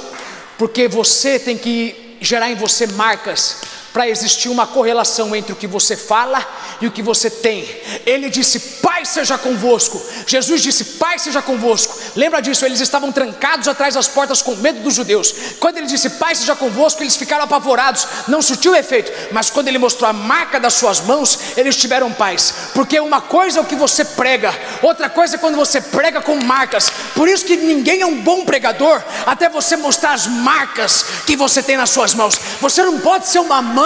Porque você tem que gerar em você marcas, para existir uma correlação entre o que você fala e o que você tem. Ele disse: Pai seja convosco. Jesus disse: Pai seja convosco. Lembra disso? Eles estavam trancados atrás das portas com medo dos judeus. Quando ele disse: Pai seja convosco, eles ficaram apavorados, não surtiu efeito. Mas quando ele mostrou a marca das suas mãos, eles tiveram paz. Porque uma coisa é o que você prega, outra coisa é quando você prega com marcas. Por isso que ninguém é um bom pregador até você mostrar as marcas que você tem nas suas mãos. Você não pode ser uma mãe,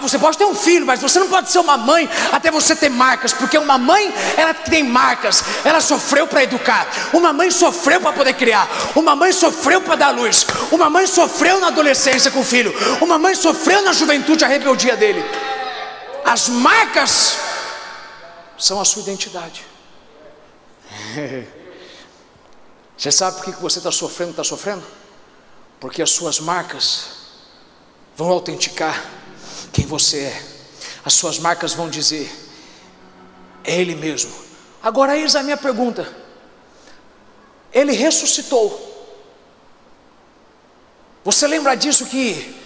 você pode ter um filho, mas você não pode ser uma mãe até você ter marcas. Porque uma mãe, ela tem marcas, ela sofreu para educar, uma mãe sofreu para poder criar, uma mãe sofreu para dar luz, uma mãe sofreu na adolescência com o filho, uma mãe sofreu na juventude a rebeldia dele. As marcas são a sua identidade. Você sabe por que você está sofrendo? Porque as suas marcas vão autenticar quem você é. As suas marcas vão dizer: é Ele mesmo. Agora eis a minha pergunta: Ele ressuscitou. Você lembra disso, que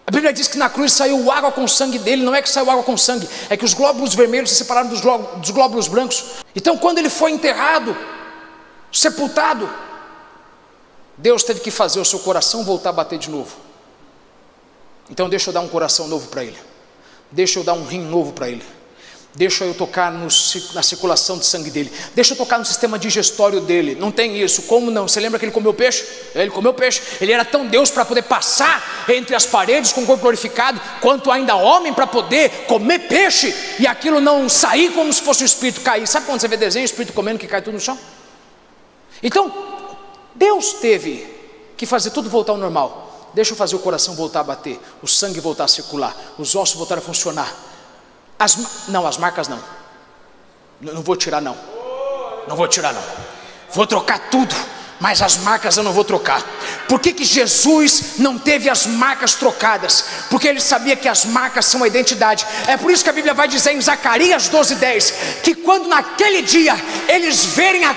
a Bíblia diz que na cruz saiu água com sangue dele? Não é que saiu água com sangue, é que os glóbulos vermelhos se separaram dos glóbulos brancos. Então quando ele foi enterrado, sepultado, Deus teve que fazer o seu coração voltar a bater de novo. Então deixa eu dar um coração novo para ele, deixa eu dar um rim novo para ele, deixa eu tocar na circulação de sangue dele, deixa eu tocar no sistema digestório dele. Não tem isso, como não? Você lembra que ele comeu peixe? Ele comeu peixe, ele era tão Deus para poder passar entre as paredes com o corpo glorificado, quanto ainda homem para poder comer peixe, e aquilo não sair como se fosse o espírito cair. Sabe quando você vê desenho, o espírito comendo que cai tudo no chão? Então, Deus teve que fazer tudo voltar ao normal. Deixa eu fazer o coração voltar a bater, o sangue voltar a circular, os ossos voltarem a funcionar. As marcas não. Não vou tirar não. Vou trocar tudo, mas as marcas eu não vou trocar. Por que Jesus não teve as marcas trocadas? Porque ele sabia que as marcas são a identidade. É por isso que a Bíblia vai dizer em Zacarias 12:10, que quando naquele dia eles verem a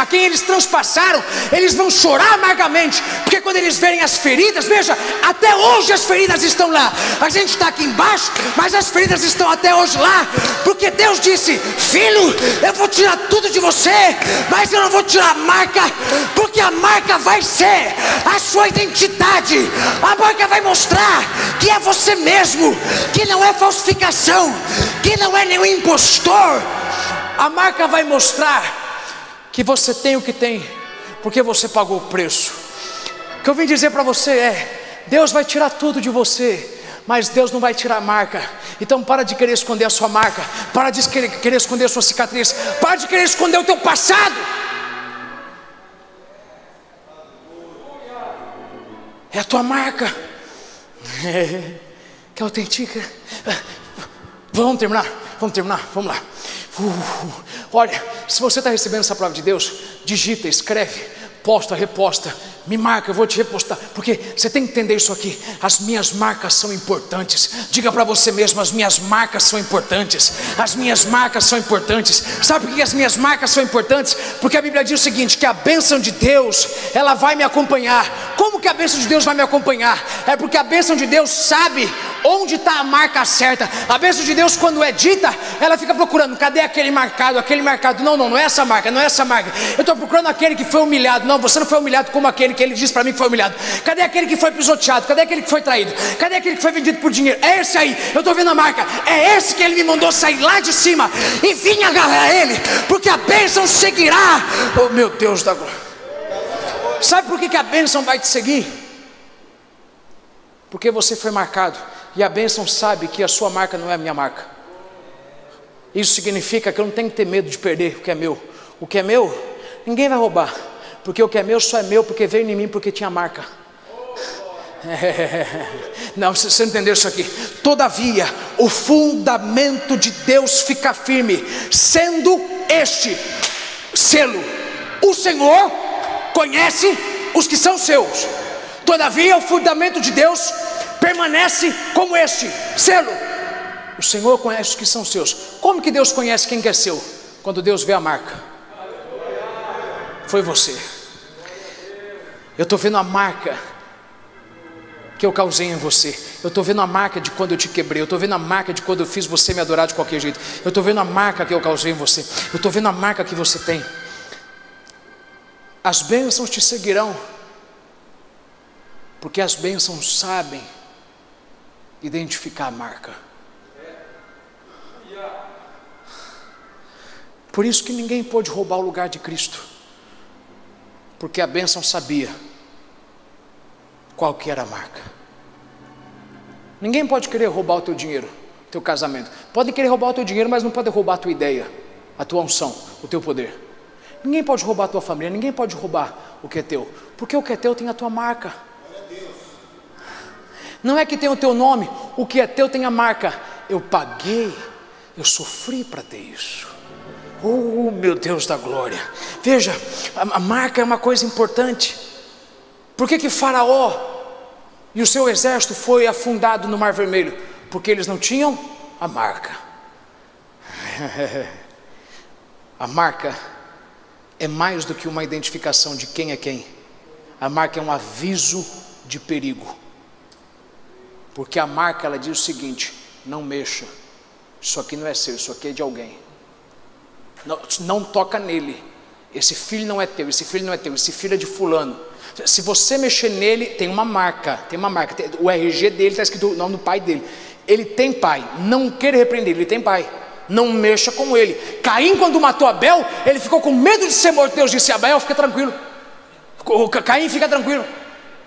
quem eles transpassaram, eles vão chorar amargamente. Porque quando eles verem as feridas, veja, até hoje as feridas estão lá. A gente está aqui embaixo, mas as feridas estão até hoje lá. Porque Deus disse: filho, eu vou tirar tudo de você, mas eu não vou tirar a marca, porque a marca vai ser a sua identidade. A marca vai mostrar que é você mesmo, que não é falsificação, que não é nenhum impostor. A marca vai mostrar que você tem o que tem, porque você pagou o preço. O que eu vim dizer para você é: Deus vai tirar tudo de você, mas Deus não vai tirar a marca. Então para de querer esconder a sua marca, para de querer esconder a sua cicatriz, para de querer esconder o teu passado. É a tua marca que autentica. Vamos terminar, vamos lá. Olha, se você está recebendo essa palavra de Deus, digita, escreve, posta, reposta, me marca, eu vou te repostar, porque você tem que entender isso aqui. As minhas marcas são importantes. Diga para você mesmo: as minhas marcas são importantes. As minhas marcas são importantes. Sabe por que as minhas marcas são importantes? Porque a Bíblia diz o seguinte, que a bênção de Deus, ela vai me acompanhar. Como que a bênção de Deus vai me acompanhar? É porque a bênção de Deus sabe onde está a marca certa. A bênção de Deus, quando é dita, ela fica procurando: cadê aquele marcado? Não é essa marca, eu estou procurando aquele que foi humilhado. Não, você não foi humilhado como aquele que ele disse para mim que foi humilhado. Cadê aquele que foi pisoteado? Cadê aquele que foi traído? Cadê aquele que foi vendido por dinheiro? É esse aí, eu estou vendo a marca. É esse que ele me mandou sair lá de cima e vim agarrar ele, porque a bênção seguirá. Oh meu Deus da glória. Sabe por que a bênção vai te seguir? Porque você foi marcado, e a bênção sabe que a sua marca não é a minha marca. Isso significa que eu não tenho que ter medo de perder o que é meu. O que é meu, ninguém vai roubar, porque o que é meu só é meu porque veio em mim, porque tinha marca. Não, você entendeu isso aqui? Todavia, o fundamento de Deus fica firme, sendo este selo: o Senhor conhece os que são seus. Todavia, o fundamento de Deus permanece como este selo: o Senhor conhece os que são seus. Como que Deus conhece quem que é seu? Quando Deus vê a marca. Foi você. Eu estou vendo a marca que eu causei em você. Eu estou vendo a marca de quando eu te quebrei. Eu estou vendo a marca de quando eu fiz você me adorar de qualquer jeito. Eu estou vendo a marca que eu causei em você. Eu estou vendo a marca que você tem. As bênçãos te seguirão, porque as bênçãos sabem identificar a marca. Por isso que ninguém pôde roubar o lugar de Cristo, porque a bênção sabia qual que era a marca. Ninguém pode querer roubar o teu dinheiro, o teu casamento. Pode querer roubar o teu dinheiro, mas não pode roubar a tua ideia, a tua unção, o teu poder. Ninguém pode roubar a tua família, ninguém pode roubar o que é teu, porque o que é teu tem a tua marca. Não é que tem o teu nome, o que é teu tem a marca. Eu paguei eu sofri para ter isso. Oh, meu Deus da glória. Veja, a marca é uma coisa importante. Por que Faraó e o seu exército foi afundado no Mar Vermelho? Porque eles não tinham a marca. A marca é mais do que uma identificação de quem é quem. A marca é um aviso de perigo. Porque a marca, ela diz o seguinte: não mexa, isso aqui não é seu, isso aqui é de alguém. Não toca nele, esse filho não é teu, esse filho não é teu, esse filho é de fulano. Se você mexer nele, tem uma marca, o RG dele está escrito o nome do pai dele. Ele tem pai, não queira repreender, ele tem pai, não mexa com ele. Caim, quando matou Abel, ele ficou com medo de ser morto. Deus disse: Abel, fica tranquilo, Caim, fica tranquilo,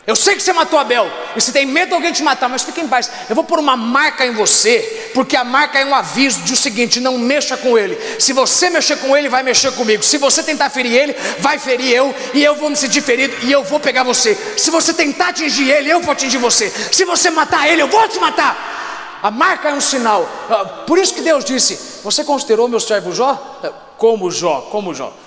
eu sei que você matou Abel, e se tem medo de alguém te matar, mas fique em paz, eu vou pôr uma marca em você, porque a marca é um aviso de o seguinte: não mexa com ele. Se você mexer com ele, vai mexer comigo. Se você tentar ferir ele, vai ferir eu, e eu vou me sentir ferido, e eu vou pegar você. Se você tentar atingir ele, eu vou atingir você. Se você matar ele, eu vou te matar. A marca é um sinal. Por isso que Deus disse: você considerou meu servo Jó? Como Jó?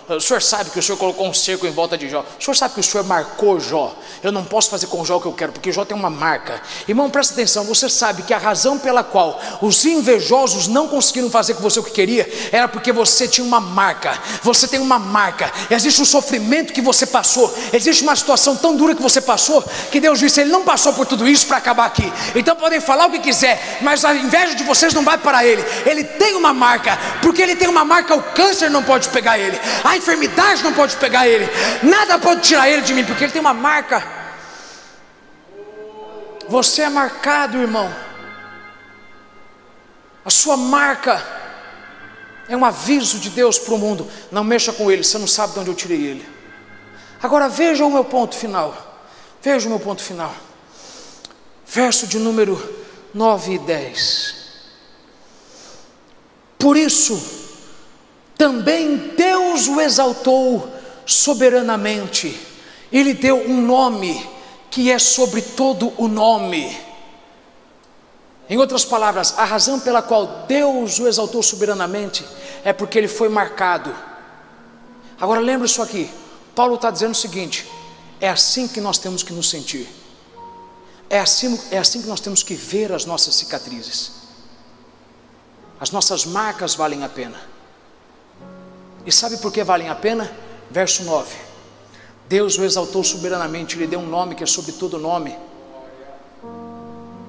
O senhor sabe que o senhor colocou um cerco em volta de Jó. O senhor sabe que o senhor marcou Jó. Eu não posso fazer com Jó o que eu quero, porque Jó tem uma marca. Irmão, presta atenção, você sabe que a razão pela qual os invejosos não conseguiram fazer com você o que queria, era porque você tinha uma marca. Você tem uma marca. Existe um sofrimento que você passou, existe uma situação tão dura que você passou, que Deus disse: ele não passou por tudo isso para acabar aqui. Então podem falar o que quiser, mas a inveja de vocês não vai para ele. Ele tem uma marca. Porque ele tem uma marca, o câncer não pode pegar ele, a enfermidade não pode pegar ele, nada pode tirar ele de mim, porque ele tem uma marca. Você é marcado, irmão. A sua marca é um aviso de Deus para o mundo: não mexa com ele, você não sabe de onde eu tirei ele. Agora veja o meu ponto final. Veja o meu ponto final. Verso de número 9 e 10. Por isso também Deus o exaltou soberanamente, e lhe deu um nome que é sobre todo o nome. Em outras palavras, a razão pela qual Deus o exaltou soberanamente é porque ele foi marcado. Agora lembre isso aqui, Paulo está dizendo o seguinte: é assim que nós temos que nos sentir, é assim que nós temos que ver as nossas cicatrizes. As nossas marcas valem a pena. E sabe por que valem a pena? Verso 9: Deus o exaltou soberanamente, lhe deu um nome que é sobre todo nome.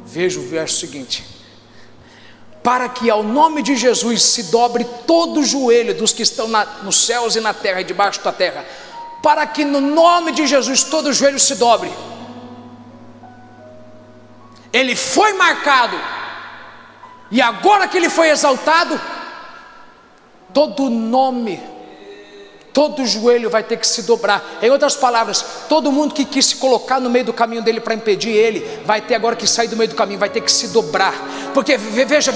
Veja o verso seguinte: para que ao nome de Jesus se dobre todo o joelho dos que estão nos céus e na terra e debaixo da terra. Para que no nome de Jesus todo o joelho se dobre. Ele foi marcado, e agora que ele foi exaltado, todo nome, todo joelho vai ter que se dobrar. Em outras palavras, todo mundo que quis se colocar no meio do caminho dele para impedir ele, vai ter agora que sair do meio do caminho, vai ter que se dobrar. Porque veja,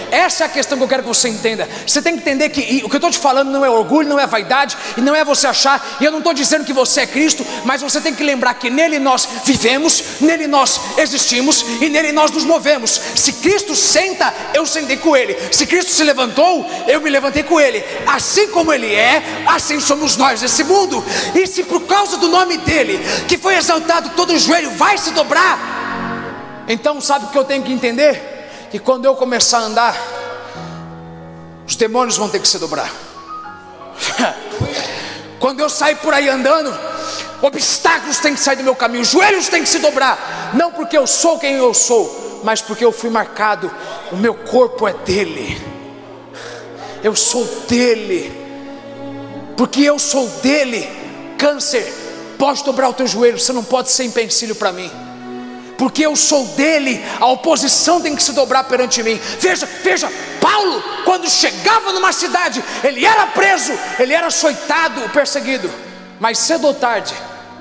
essa é a questão que eu quero que você entenda. Você tem que entender que o que eu estou te falando não é orgulho, não é vaidade, e não é você achar, e eu não estou dizendo que você é Cristo, mas você tem que lembrar que nele nós vivemos, nele nós existimos, e nele nós nos movemos. Se Cristo senta, eu sentei com ele. Se Cristo se levantou, eu me levantei com ele. Assim como ele é, assim somos nós nesse mundo. E se por causa do nome dele, que foi exaltado, todo o joelho vai se dobrar, então sabe o que eu tenho que entender? Que quando eu começar a andar, os demônios vão ter que se dobrar. Quando eu sair por aí andando, obstáculos têm que sair do meu caminho, os joelhos têm que se dobrar. Não porque eu sou quem eu sou, mas porque eu fui marcado. O meu corpo é dele, eu sou dele. Porque eu sou dele. Câncer, pode dobrar o teu joelho, você não pode ser empecilho para mim. Porque eu sou dele, a oposição tem que se dobrar perante mim. Veja, Paulo, quando chegava numa cidade, ele era preso, ele era açoitado, perseguido, mas cedo ou tarde,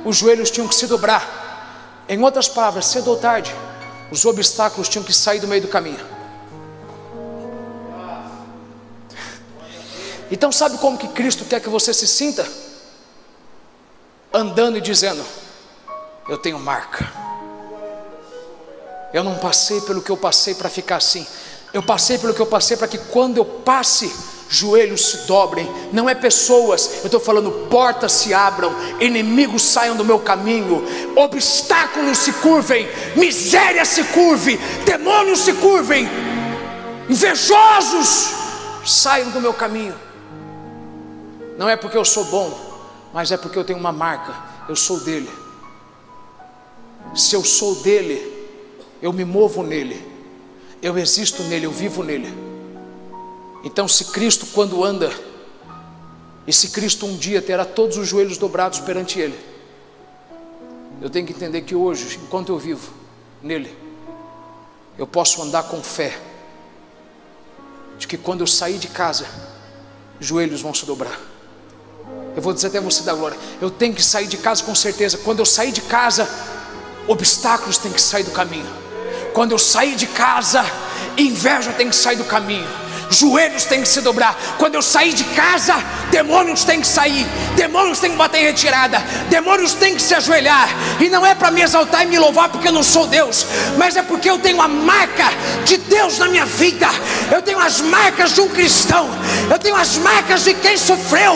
os joelhos tinham que se dobrar. Em outras palavras, cedo ou tarde, os obstáculos tinham que sair do meio do caminho. Então sabe como que Cristo quer que você se sinta? Andando e dizendo: eu tenho marca, eu não passei pelo que eu passei para ficar assim. Eu passei pelo que eu passei para que quando eu passe, joelhos se dobrem. Não é pessoas, eu estou falando portas se abram, inimigos saiam do meu caminho, obstáculos se curvem, miséria se curve, demônios se curvem, invejosos saiam do meu caminho. Não é porque eu sou bom, mas é porque eu tenho uma marca. Eu sou dele. Se eu sou dele, eu me movo nele, eu existo nele, eu vivo nele. Então, se Cristo quando anda, e se Cristo um dia terá todos os joelhos dobrados perante ele, eu tenho que entender que hoje, enquanto eu vivo nele, eu posso andar com fé, de que quando eu sair de casa, joelhos vão se dobrar. Eu vou dizer até você da glória, eu tenho que sair de casa com certeza. Quando eu sair de casa, obstáculos têm que sair do caminho. Quando eu sair de casa, inveja tem que sair do caminho, joelhos têm que se dobrar. Quando eu sair de casa, demônios têm que sair, demônios têm que bater em retirada, demônios têm que se ajoelhar. E não é para me exaltar e me louvar porque eu não sou Deus, mas é porque eu tenho a marca de Deus na minha vida. Eu tenho as marcas de um cristão, eu tenho as marcas de quem sofreu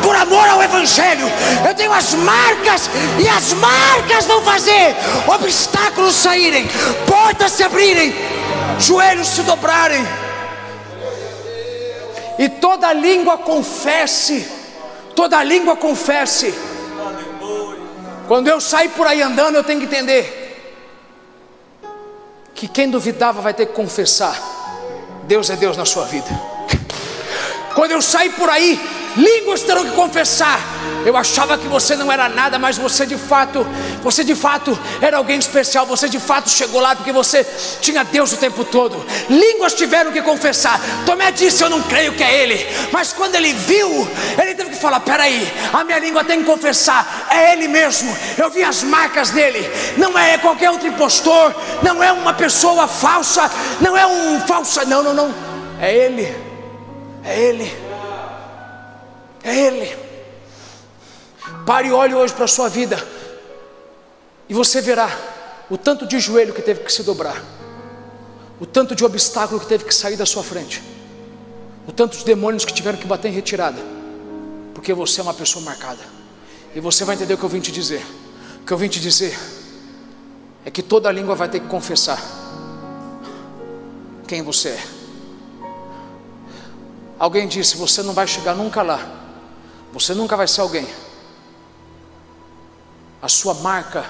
por amor ao Evangelho. Eu tenho as marcas, e as marcas vão fazer obstáculos saírem, portas se abrirem, joelhos se dobrarem, e toda língua confesse. Toda língua confesse. Quando eu sair por aí andando, eu tenho que entender que quem duvidava vai ter que confessar: Deus é Deus na sua vida. Quando eu sair por aí, línguas terão que confessar: eu achava que você não era nada, mas você de fato era alguém especial. Você de fato chegou lá porque você tinha Deus o tempo todo. Línguas tiveram que confessar. Tomé disse: eu não creio que é ele. Mas quando ele viu, ele teve que falar: peraí, a minha língua tem que confessar, é ele mesmo. Eu vi as marcas dele. Não é qualquer outro impostor, não é uma pessoa falsa, não é um falsa, não, é ele, é ele, é ele. Pare e olhe hoje para a sua vida, e você verá o tanto de joelho que teve que se dobrar, o tanto de obstáculo que teve que sair da sua frente, o tanto de demônios que tiveram que bater em retirada, porque você é uma pessoa marcada. E você vai entender o que eu vim te dizer. O que eu vim te dizer é que toda língua vai ter que confessar quem você é. Alguém disse: você não vai chegar nunca lá, você nunca vai ser alguém. A sua marca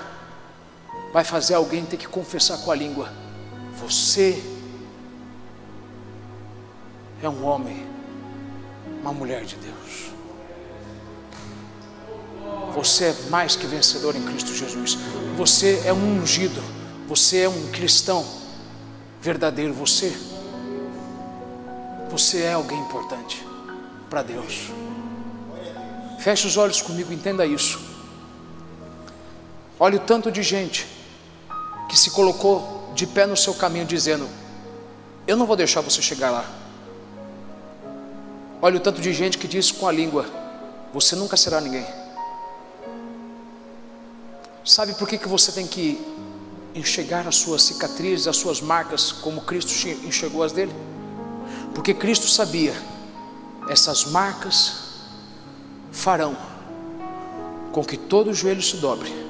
vai fazer alguém ter que confessar com a língua: você é um homem, uma mulher de Deus. Você é mais que vencedor em Cristo Jesus. Você é um ungido, você é um cristão verdadeiro. Você é alguém importante para Deus. Feche os olhos comigo, entenda isso. Olha o tanto de gente que se colocou de pé no seu caminho dizendo: eu não vou deixar você chegar lá. Olha o tanto de gente que diz com a língua: você nunca será ninguém. Sabe por que você tem que enxergar as suas cicatrizes, as suas marcas, como Cristo enxergou as dele? Porque Cristo sabia: essas marcas farão com que todo joelho se dobre.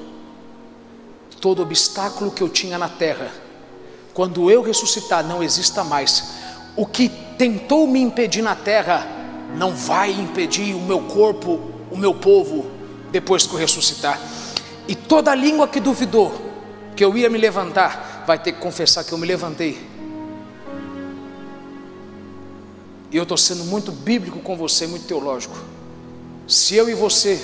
Todo obstáculo que eu tinha na terra, quando eu ressuscitar, não exista mais. O que tentou me impedir na terra não vai impedir o meu corpo, o meu povo, depois que eu ressuscitar. E toda língua que duvidou que eu ia me levantar, vai ter que confessar que eu me levantei. E eu estou sendo muito bíblico com você, muito teológico. Se eu e você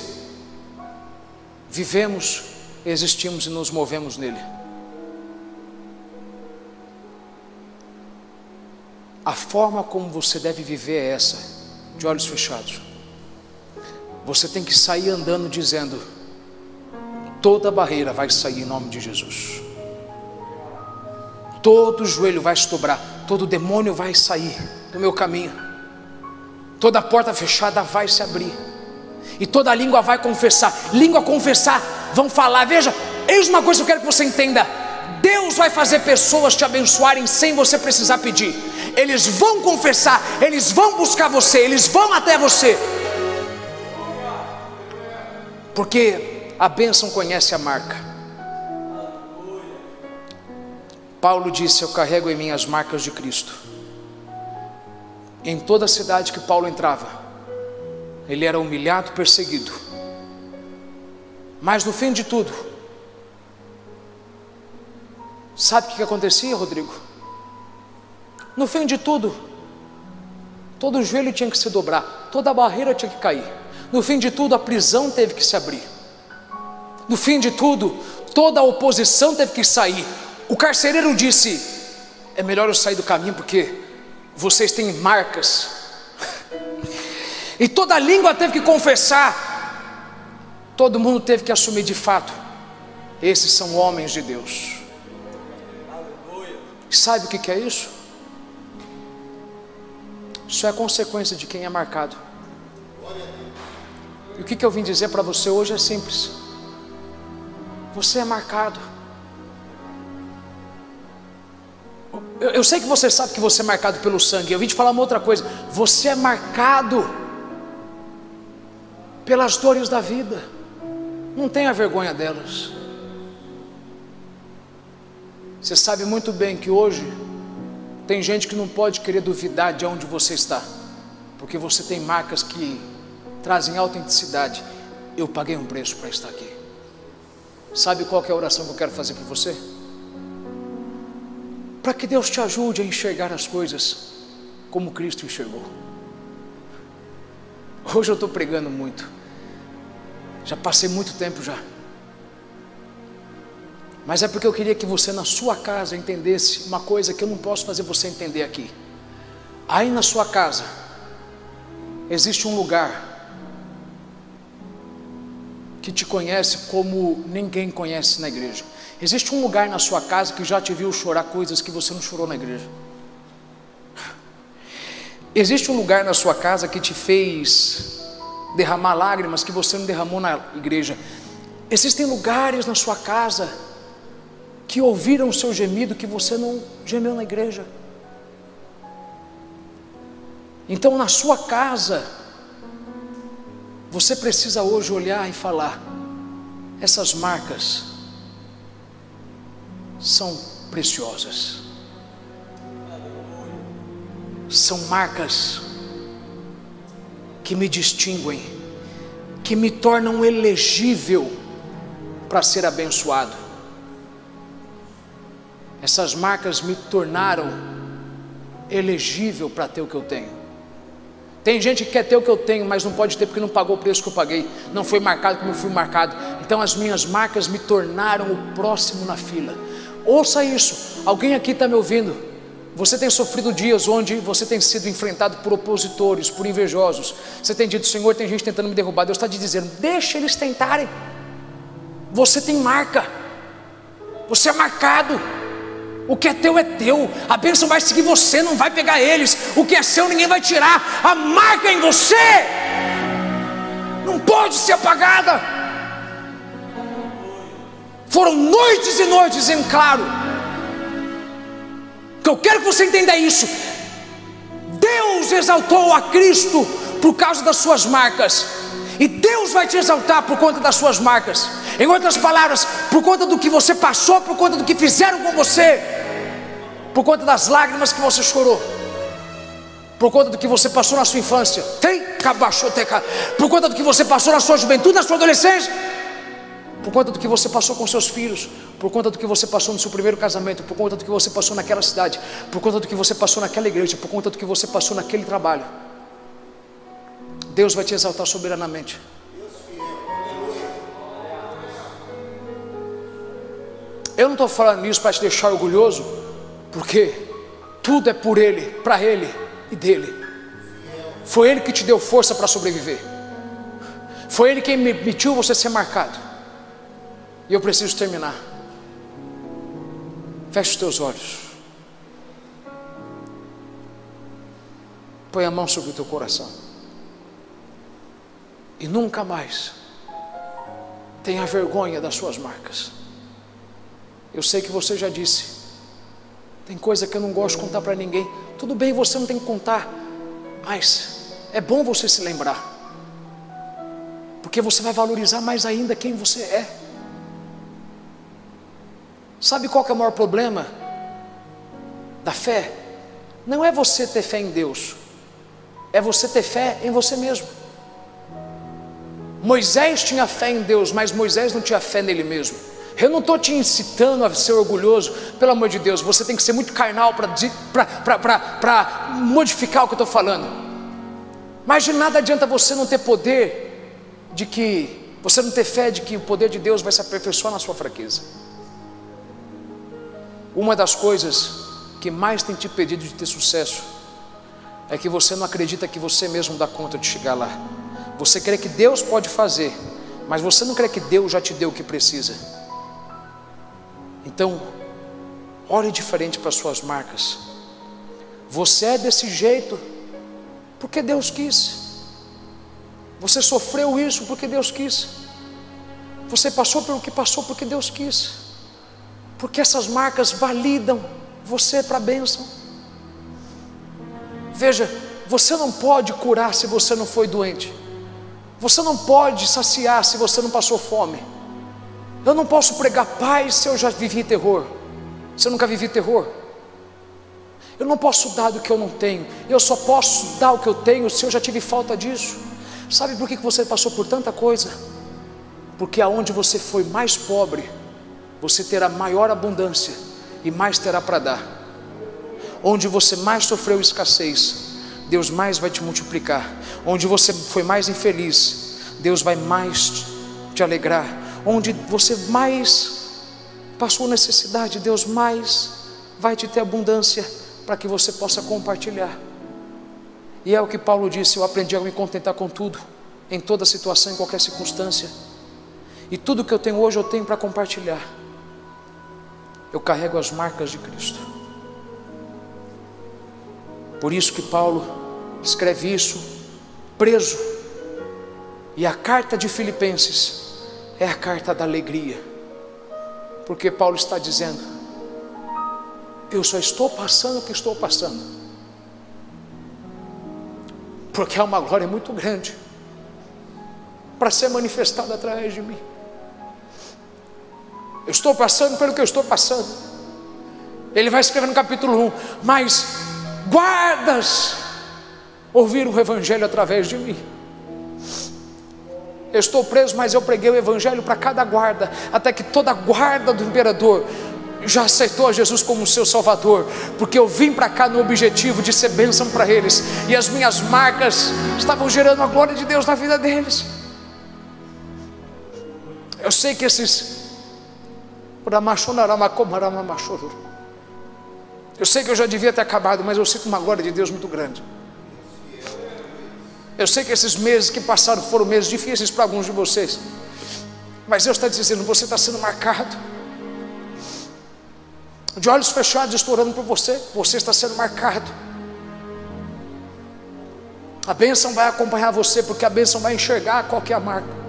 vivemos, existimos e nos movemos nele, a forma como você deve viver é essa, de olhos fechados. Você tem que sair andando dizendo: toda barreira vai sair em nome de Jesus, todo joelho vai se dobrar, todo demônio vai sair do meu caminho, toda porta fechada vai se abrir, e toda língua vai confessar. Língua confessar, vão falar. Veja, eis uma coisa que eu quero que você entenda: Deus vai fazer pessoas te abençoarem sem você precisar pedir. eles vão confessar, eles vão buscar você, eles vão até você, porque a bênção conhece a marca. Paulo disse: eu carrego em mim as marcas de Cristo. Em toda a cidade que Paulo entrava, ele era humilhado, perseguido, mas no fim de tudo, sabe o que acontecia, Rodrigo? No fim de tudo, todo joelho tinha que se dobrar, toda a barreira tinha que cair. No fim de tudo, a prisão teve que se abrir. No fim de tudo, toda a oposição teve que sair. O carcereiro disse: é melhor eu sair do caminho, porque vocês têm marcas. E toda a língua teve que confessar. Todo mundo teve que assumir de fato: esses são homens de Deus. Sabe o que é isso? Isso é a consequência de quem é marcado. E o que eu vim dizer para você hoje é simples: você é marcado. Eu sei que você sabe que você é marcado pelo sangue. Eu vim te falar uma outra coisa: você é marcado pelas dores da vida. Não tenha vergonha delas. Você sabe muito bem que hoje tem gente que não pode querer duvidar de onde você está, porque você tem marcas que trazem autenticidade. Eu paguei um preço para estar aqui. Sabe qual que é a oração que eu quero fazer por você? Para que Deus te ajude a enxergar as coisas como Cristo enxergou. Hoje eu estou pregando muito, já passei muito tempo já, mas é porque eu queria que você na sua casa entendesse uma coisa que eu não posso fazer você entender aqui. Aí na sua casa existe um lugar que te conhece como ninguém conhece na igreja. Existe um lugar na sua casa que já te viu chorar coisas que você não chorou na igreja. Existe um lugar na sua casa que te fez derramar lágrimas que você não derramou na igreja. Existem lugares na sua casa que ouviram o seu gemido que você não gemeu na igreja. Então na sua casa você precisa hoje olhar e falar: essas marcas são preciosas, são marcas que me distinguem, que me tornam elegível para ser abençoado. Essas marcas me tornaram elegível para ter o que eu tenho. Tem gente que quer ter o que eu tenho, mas não pode ter porque não pagou o preço que eu paguei, não foi marcado como eu fui marcado. Então as minhas marcas me tornaram o próximo na fila. Ouça isso, alguém aqui está me ouvindo. Você tem sofrido dias onde você tem sido enfrentado por opositores, por invejosos. Você tem dito: Senhor, tem gente tentando me derrubar. Deus está te dizendo: deixa eles tentarem. Você tem marca, você é marcado. O que é teu é teu, a bênção vai seguir você, não vai pegar eles. O que é seu ninguém vai tirar. A marca em você não pode ser apagada. Foram noites e noites em claro. O que eu quero que você entenda é isso: Deus exaltou a Cristo por causa das suas marcas, e Deus vai te exaltar por conta das suas marcas. Em outras palavras, por conta do que você passou, por conta do que fizeram com você, por conta das lágrimas que você chorou, por conta do que você passou na sua infância, por conta do que você passou na sua juventude, na sua adolescência, por conta do que você passou com seus filhos, por conta do que você passou no seu primeiro casamento, por conta do que você passou naquela cidade, por conta do que você passou naquela igreja, por conta do que você passou naquele trabalho. Deus vai te exaltar soberanamente. Eu não estou falando isso para te deixar orgulhoso, porque tudo é por Ele, para Ele e dele. Foi Ele que te deu força para sobreviver. Foi Ele quem me permitiu você ser marcado. E eu preciso terminar. Feche os teus olhos. Põe a mão sobre o teu coração. E nunca mais tenha vergonha das suas marcas. Eu sei que você já disse: tem coisa que eu não gosto de contar para ninguém. Tudo bem, você não tem que contar, mas é bom você se lembrar, porque você vai valorizar mais ainda quem você é. Sabe qual que é o maior problema da fé? Não é você ter fé em Deus, é você ter fé em você mesmo. Moisés tinha fé em Deus, mas Moisés não tinha fé nele mesmo. Eu não estou te incitando a ser orgulhoso, pelo amor de Deus, você tem que ser muito carnal para modificar o que eu estou falando. Mas de nada adianta você não ter poder, você não ter fé de que o poder de Deus vai se aperfeiçoar na sua fraqueza. Uma das coisas que mais tem te impedido de ter sucesso é que você não acredita que você mesmo dá conta de chegar lá. Você crê que Deus pode fazer, mas você não crê que Deus já te deu o que precisa. Então, olhe diferente para as suas marcas. Você é desse jeito porque Deus quis. Você sofreu isso porque Deus quis. Você passou pelo que passou porque Deus quis. Porque essas marcas validam você para a bênção. Veja, você não pode curar se você não foi doente. Você não pode saciar se você não passou fome. Eu não posso pregar paz se eu já vivi terror, se eu nunca vivi terror. Eu não posso dar do que eu não tenho. Eu só posso dar o que eu tenho se eu já tive falta disso. Sabe por que você passou por tanta coisa? Porque aonde você foi mais pobre, você terá maior abundância e mais terá para dar. Onde você mais sofreu escassez, Deus mais vai te multiplicar. Onde você foi mais infeliz, Deus vai mais te alegrar. Onde você mais passou necessidade, Deus mais vai te ter abundância para que você possa compartilhar. E é o que Paulo disse: eu aprendi a me contentar com tudo, em toda situação, em qualquer circunstância. E tudo que eu tenho hoje eu tenho para compartilhar. Eu carrego as marcas de Cristo. Por isso que Paulo escreve isso preso. E a carta de Filipenses é a carta da alegria, porque Paulo está dizendo: eu só estou passando o que estou passando, porque há uma glória muito grande para ser manifestada através de mim. Eu estou passando pelo que eu estou passando. Ele vai escrever no capítulo 1: mas guardas ouviram o evangelho através de mim. Eu estou preso, mas eu preguei o evangelho para cada guarda, até que toda a guarda do imperador já aceitou a Jesus como seu salvador, porque eu vim para cá no objetivo de ser bênção para eles, e as minhas marcas estavam gerando a glória de Deus na vida deles. Eu sei que eu sei que eu já devia ter acabado, mas eu sinto uma glória de Deus muito grande. Eu sei que esses meses que passaram foram meses difíceis para alguns de vocês, mas Deus está dizendo: você está sendo marcado. De olhos fechados, estourando por você, você está sendo marcado. A bênção vai acompanhar você, porque a bênção vai enxergar qual que é a marca.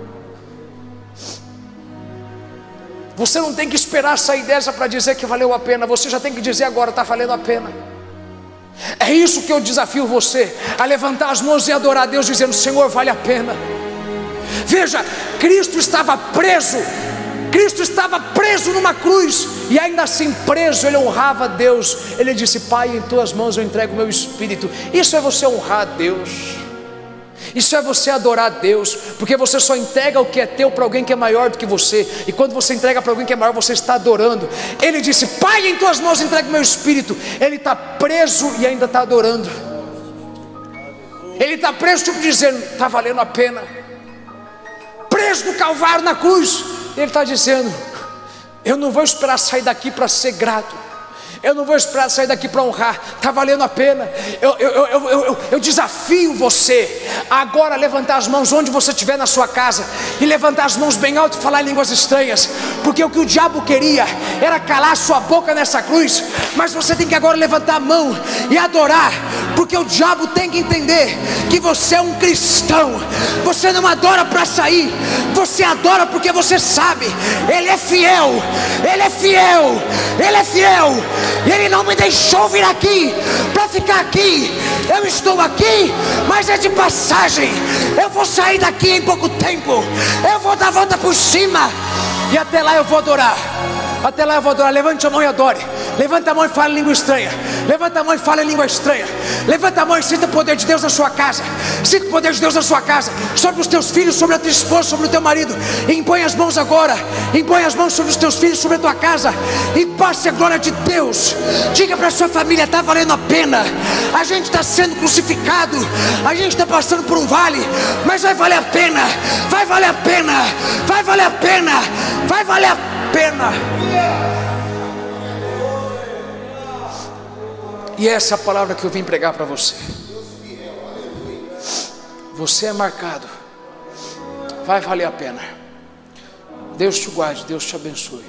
Você não tem que esperar sair dessa para dizer que valeu a pena. Você já tem que dizer agora: está valendo a pena. É isso que eu desafio você, a levantar as mãos e adorar a Deus, dizendo: Senhor, vale a pena. Veja, Cristo estava preso numa cruz, e ainda assim preso, ele honrava a Deus. Ele disse: Pai, em tuas mãos eu entrego o meu espírito. Isso é você honrar a Deus. Isso é você adorar a Deus, porque você só entrega o que é teu para alguém que é maior do que você, e quando você entrega para alguém que é maior, você está adorando. Ele disse: Pai, em tuas mãos entrego o meu espírito. Ele está preso e ainda está adorando. Ele está preso, tipo dizendo: está valendo a pena. Preso no Calvário, na cruz, ele está dizendo: eu não vou esperar sair daqui para ser grato. Eu não vou esperar sair daqui para honrar. Está valendo a pena. Eu desafio você a agora levantar as mãos onde você estiver na sua casa, e levantar as mãos bem alto e falar em línguas estranhas, porque o que o diabo queria era calar sua boca nessa cruz. Mas você tem que agora levantar a mão e adorar, porque porque o diabo tem que entender que você é um cristão. Você não adora para sair, você adora porque você sabe, Ele é fiel, Ele é fiel, Ele é fiel. E Ele não me deixou vir aqui para ficar aqui. Eu estou aqui, mas é de passagem. Eu vou sair daqui em pouco tempo. Eu vou dar a volta por cima, e até lá eu vou adorar. Até lá eu vou adorar. Levante a mão e adore. Levanta a mão e fala em língua estranha. Levanta a mão e fala em língua estranha. Levanta a mão e sinta o poder de Deus na sua casa. Sinta o poder de Deus na sua casa, sobre os teus filhos, sobre a tua esposa, sobre o teu marido. E impõe as mãos agora. Impõe as mãos sobre os teus filhos, sobre a tua casa, e passe a glória de Deus. Diga para a sua família: está valendo a pena. A gente está sendo crucificado, a gente está passando por um vale, mas vai valer a pena. Vai valer a pena. Vai valer a pena. Vai valer a pena. E essa é a palavra que eu vim pregar para você. Você é marcado. Vai valer a pena. Deus te guarde, Deus te abençoe.